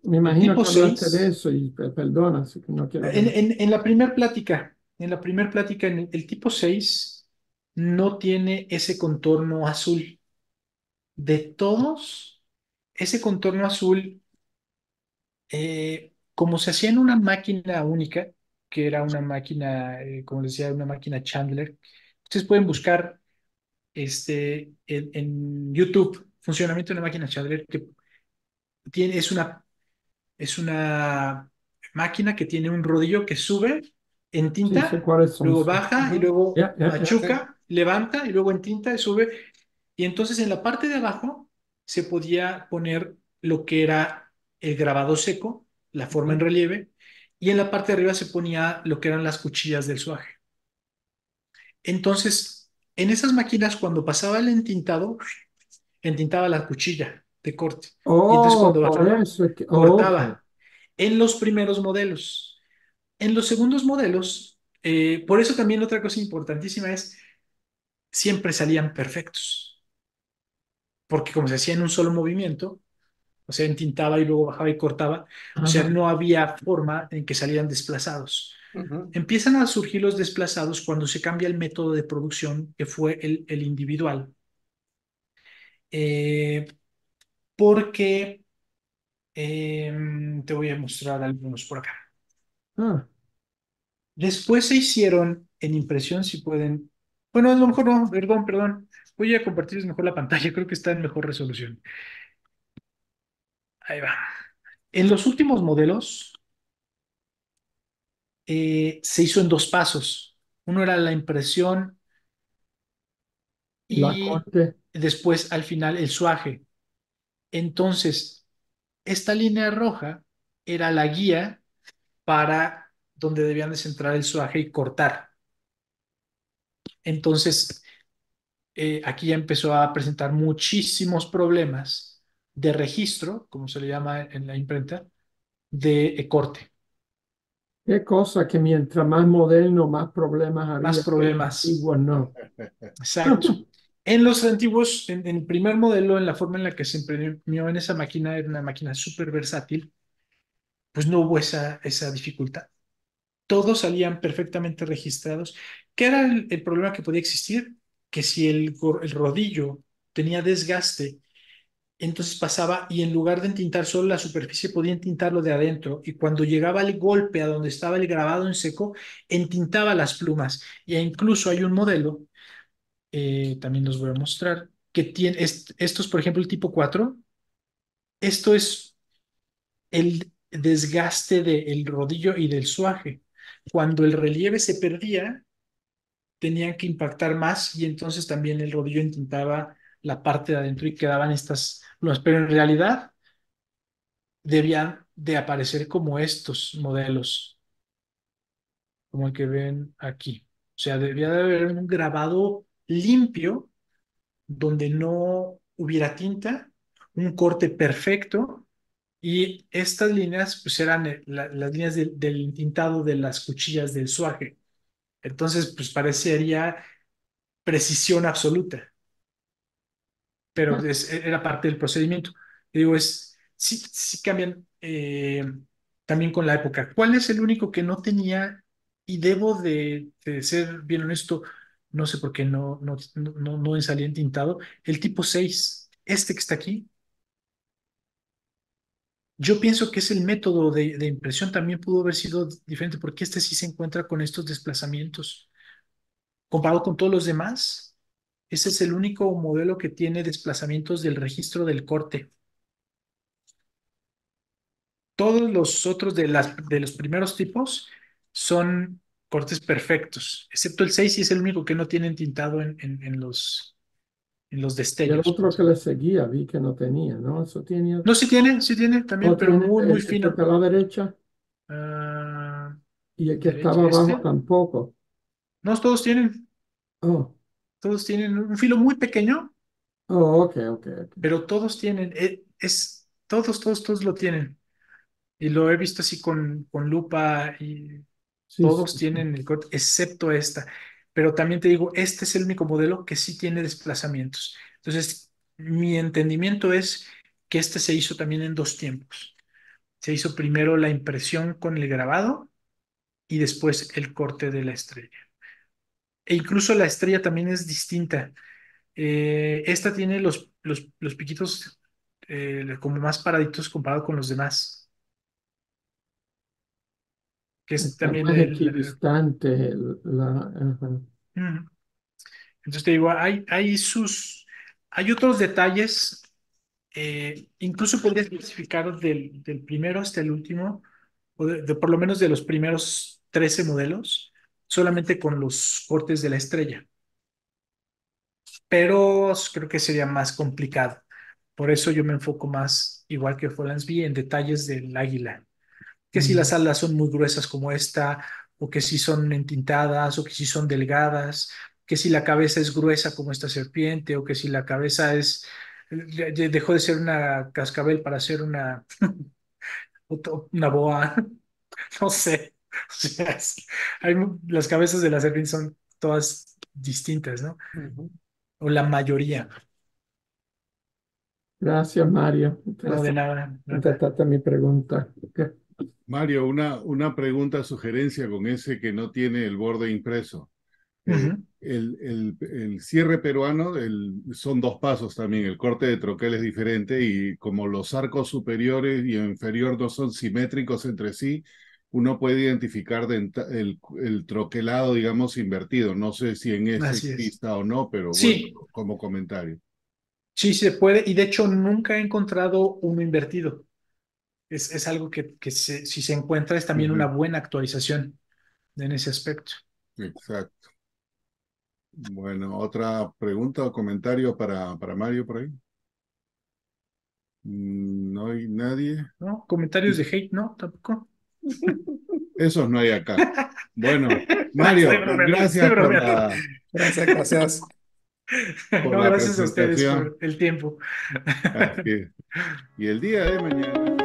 Me el imagino tipo que hablaste de 6. eso y perdona, así que no quiero En, reír. en, en la primera plática, el tipo 6 no tiene ese contorno azul. De todos, ese contorno azul, como se hacía en una máquina única, que era una máquina, como les decía, una máquina Chandler, ustedes pueden buscar en YouTube funcionamiento de una máquina Chandler, que es una máquina que tiene un rodillo que sube en Sí, sé tinta, cuáles son. luego Sí. baja y Ujú. luego Ya, ya, ya. Sí. machuca, levanta y luego en tinta y sube. Y entonces en la parte de abajo se podía poner lo que era el grabado seco, la forma en Ujú. relieve, y en la parte de arriba se ponía lo que eran las cuchillas del suaje. Entonces, en esas máquinas, cuando pasaba el entintado, entintaba la cuchilla de corte. Y entonces Oh, cuando por bajaba, eso es que. Oh, ok. cortaba. En los primeros modelos. En los segundos modelos, por eso también otra cosa importantísima es, siempre salían perfectos, porque como se hacía en un solo movimiento, o sea, entintaba y luego bajaba y cortaba, o sea, Ajá. no había forma en que salieran desplazados. Ujú. Empiezan a surgir los desplazados cuando se cambia el método de producción, que fue el individual, eh, porque te voy a mostrar algunos por acá. Ah, Después se hicieron en impresión, si pueden. Bueno, a lo mejor no, perdón, perdón. Voy a compartirles mejor la pantalla, creo que está en mejor resolución. Ahí va. En los últimos modelos se hizo en dos pasos. Uno era la impresión la y corte. después al final el suaje. Entonces, esta línea roja era la guía para donde debían de centrar el suaje y cortar. Entonces, aquí ya empezó a presentar muchísimos problemas de registro, como se le llama en la imprenta, de corte, Qué cosa que mientras más moderno, más problemas más había, que los problemas. antiguos no. Exacto. En los antiguos, en el primer modelo, en la forma en la que se imprimió en esa máquina, era una máquina súper versátil, pues no hubo esa dificultad. Todos salían perfectamente registrados. ¿Qué era el problema que podía existir? Que si el rodillo tenía desgaste, entonces pasaba y en lugar de entintar solo la superficie, podía entintarlo de adentro. Y cuando llegaba el golpe a donde estaba el grabado en seco, entintaba las plumas. Y incluso hay un modelo, también los voy a mostrar, que tiene estos, por ejemplo, el tipo 4. Esto es el desgaste del rodillo y del suaje. Cuando el relieve se perdía, tenían que impactar más y entonces también el rodillo entintaba la parte de adentro y quedaban estas plumas. Pero en realidad debían de aparecer como estos modelos, como el que ven aquí. O sea, debía de haber un grabado limpio donde no hubiera tinta, un corte perfecto y estas líneas pues eran las líneas del tintado de las cuchillas del suaje. Entonces, pues parecería precisión absoluta, pero era parte del procedimiento. Y digo, sí, sí cambian también con la época. ¿Cuál es el único que no tenía, y debo de ser bien honesto, no sé por qué no salía entintado? El tipo 6 este que está aquí, yo pienso que es el método de impresión también pudo haber sido diferente, porque este sí se encuentra con estos desplazamientos. Comparado con todos los demás, ese es el único modelo que tiene desplazamientos del registro del corte. Todos los otros de los primeros tipos son cortes perfectos, excepto el 6 y es el único que no tiene tintado en los Y el destellos, otro pues. que le seguía vi que no tenía, ¿no? Eso tiene, No, sí tiene también, o pero tiene muy, muy el que fino. está a la derecha Ah, y el que derecha, estaba abajo este. tampoco. No, Oh, todos tienen un filo muy pequeño, oh, ok, ok, ok. pero todos tienen, todos lo tienen. Y lo he visto así con lupa y Sí, sí, todos sí. tienen el corte, excepto esta. Pero también te digo, este es el único modelo que sí tiene desplazamientos. Entonces, mi entendimiento es que este se hizo también en dos tiempos. Se hizo primero la impresión con el grabado y después el corte de la estrella. E incluso la estrella también es distinta. Esta tiene los piquitos como más paraditos comparado con los demás, que es Está también más equidistante ajá. mm. Entonces te digo, hay otros detalles, incluso podrías clasificar del primero hasta el último, o por lo menos de los primeros 13 modelos, solamente con los cortes de la estrella, pero creo que sería más complicado. Por eso yo me enfoco más, igual que Folansby, en detalles del águila, que si las Mm. alas son muy gruesas como esta, o que si son entintadas, o que si son delgadas, que si la cabeza es gruesa como esta serpiente, o que si la cabeza dejó de ser una cascabel para ser una boa, no sé. O sea, las cabezas de las serpientes son todas distintas, ¿no? Ujú. O la mayoría. Gracias, Mario. No, de Interesante. nada, Rafa. Contestaste mi pregunta. Ok. Mario, una pregunta, sugerencia con ese que no tiene el borde impreso. Ujú. El cierre peruano son dos pasos también. El corte de troquel es diferente y como los arcos superiores y inferior no son simétricos entre sí, uno puede identificar el troquelado, digamos, invertido. No sé si en ese Así es. exista o no, pero bueno, Sí, como comentario. sí se puede. Y de hecho nunca he encontrado uno invertido. Es algo si se encuentra es también una Ujú. buena actualización en ese aspecto. Exacto. Bueno, otra pregunta o comentario para Mario por ahí. No hay nadie. ¿No? Comentarios de hate, ¿no? Tampoco. Esos no hay acá. Bueno, Estoy Mario, bromeando, estoy gracias bromeando. Gracias, gracias. por No, la gracias a ustedes presentación. por el tiempo. Así es. Y el día de mañana.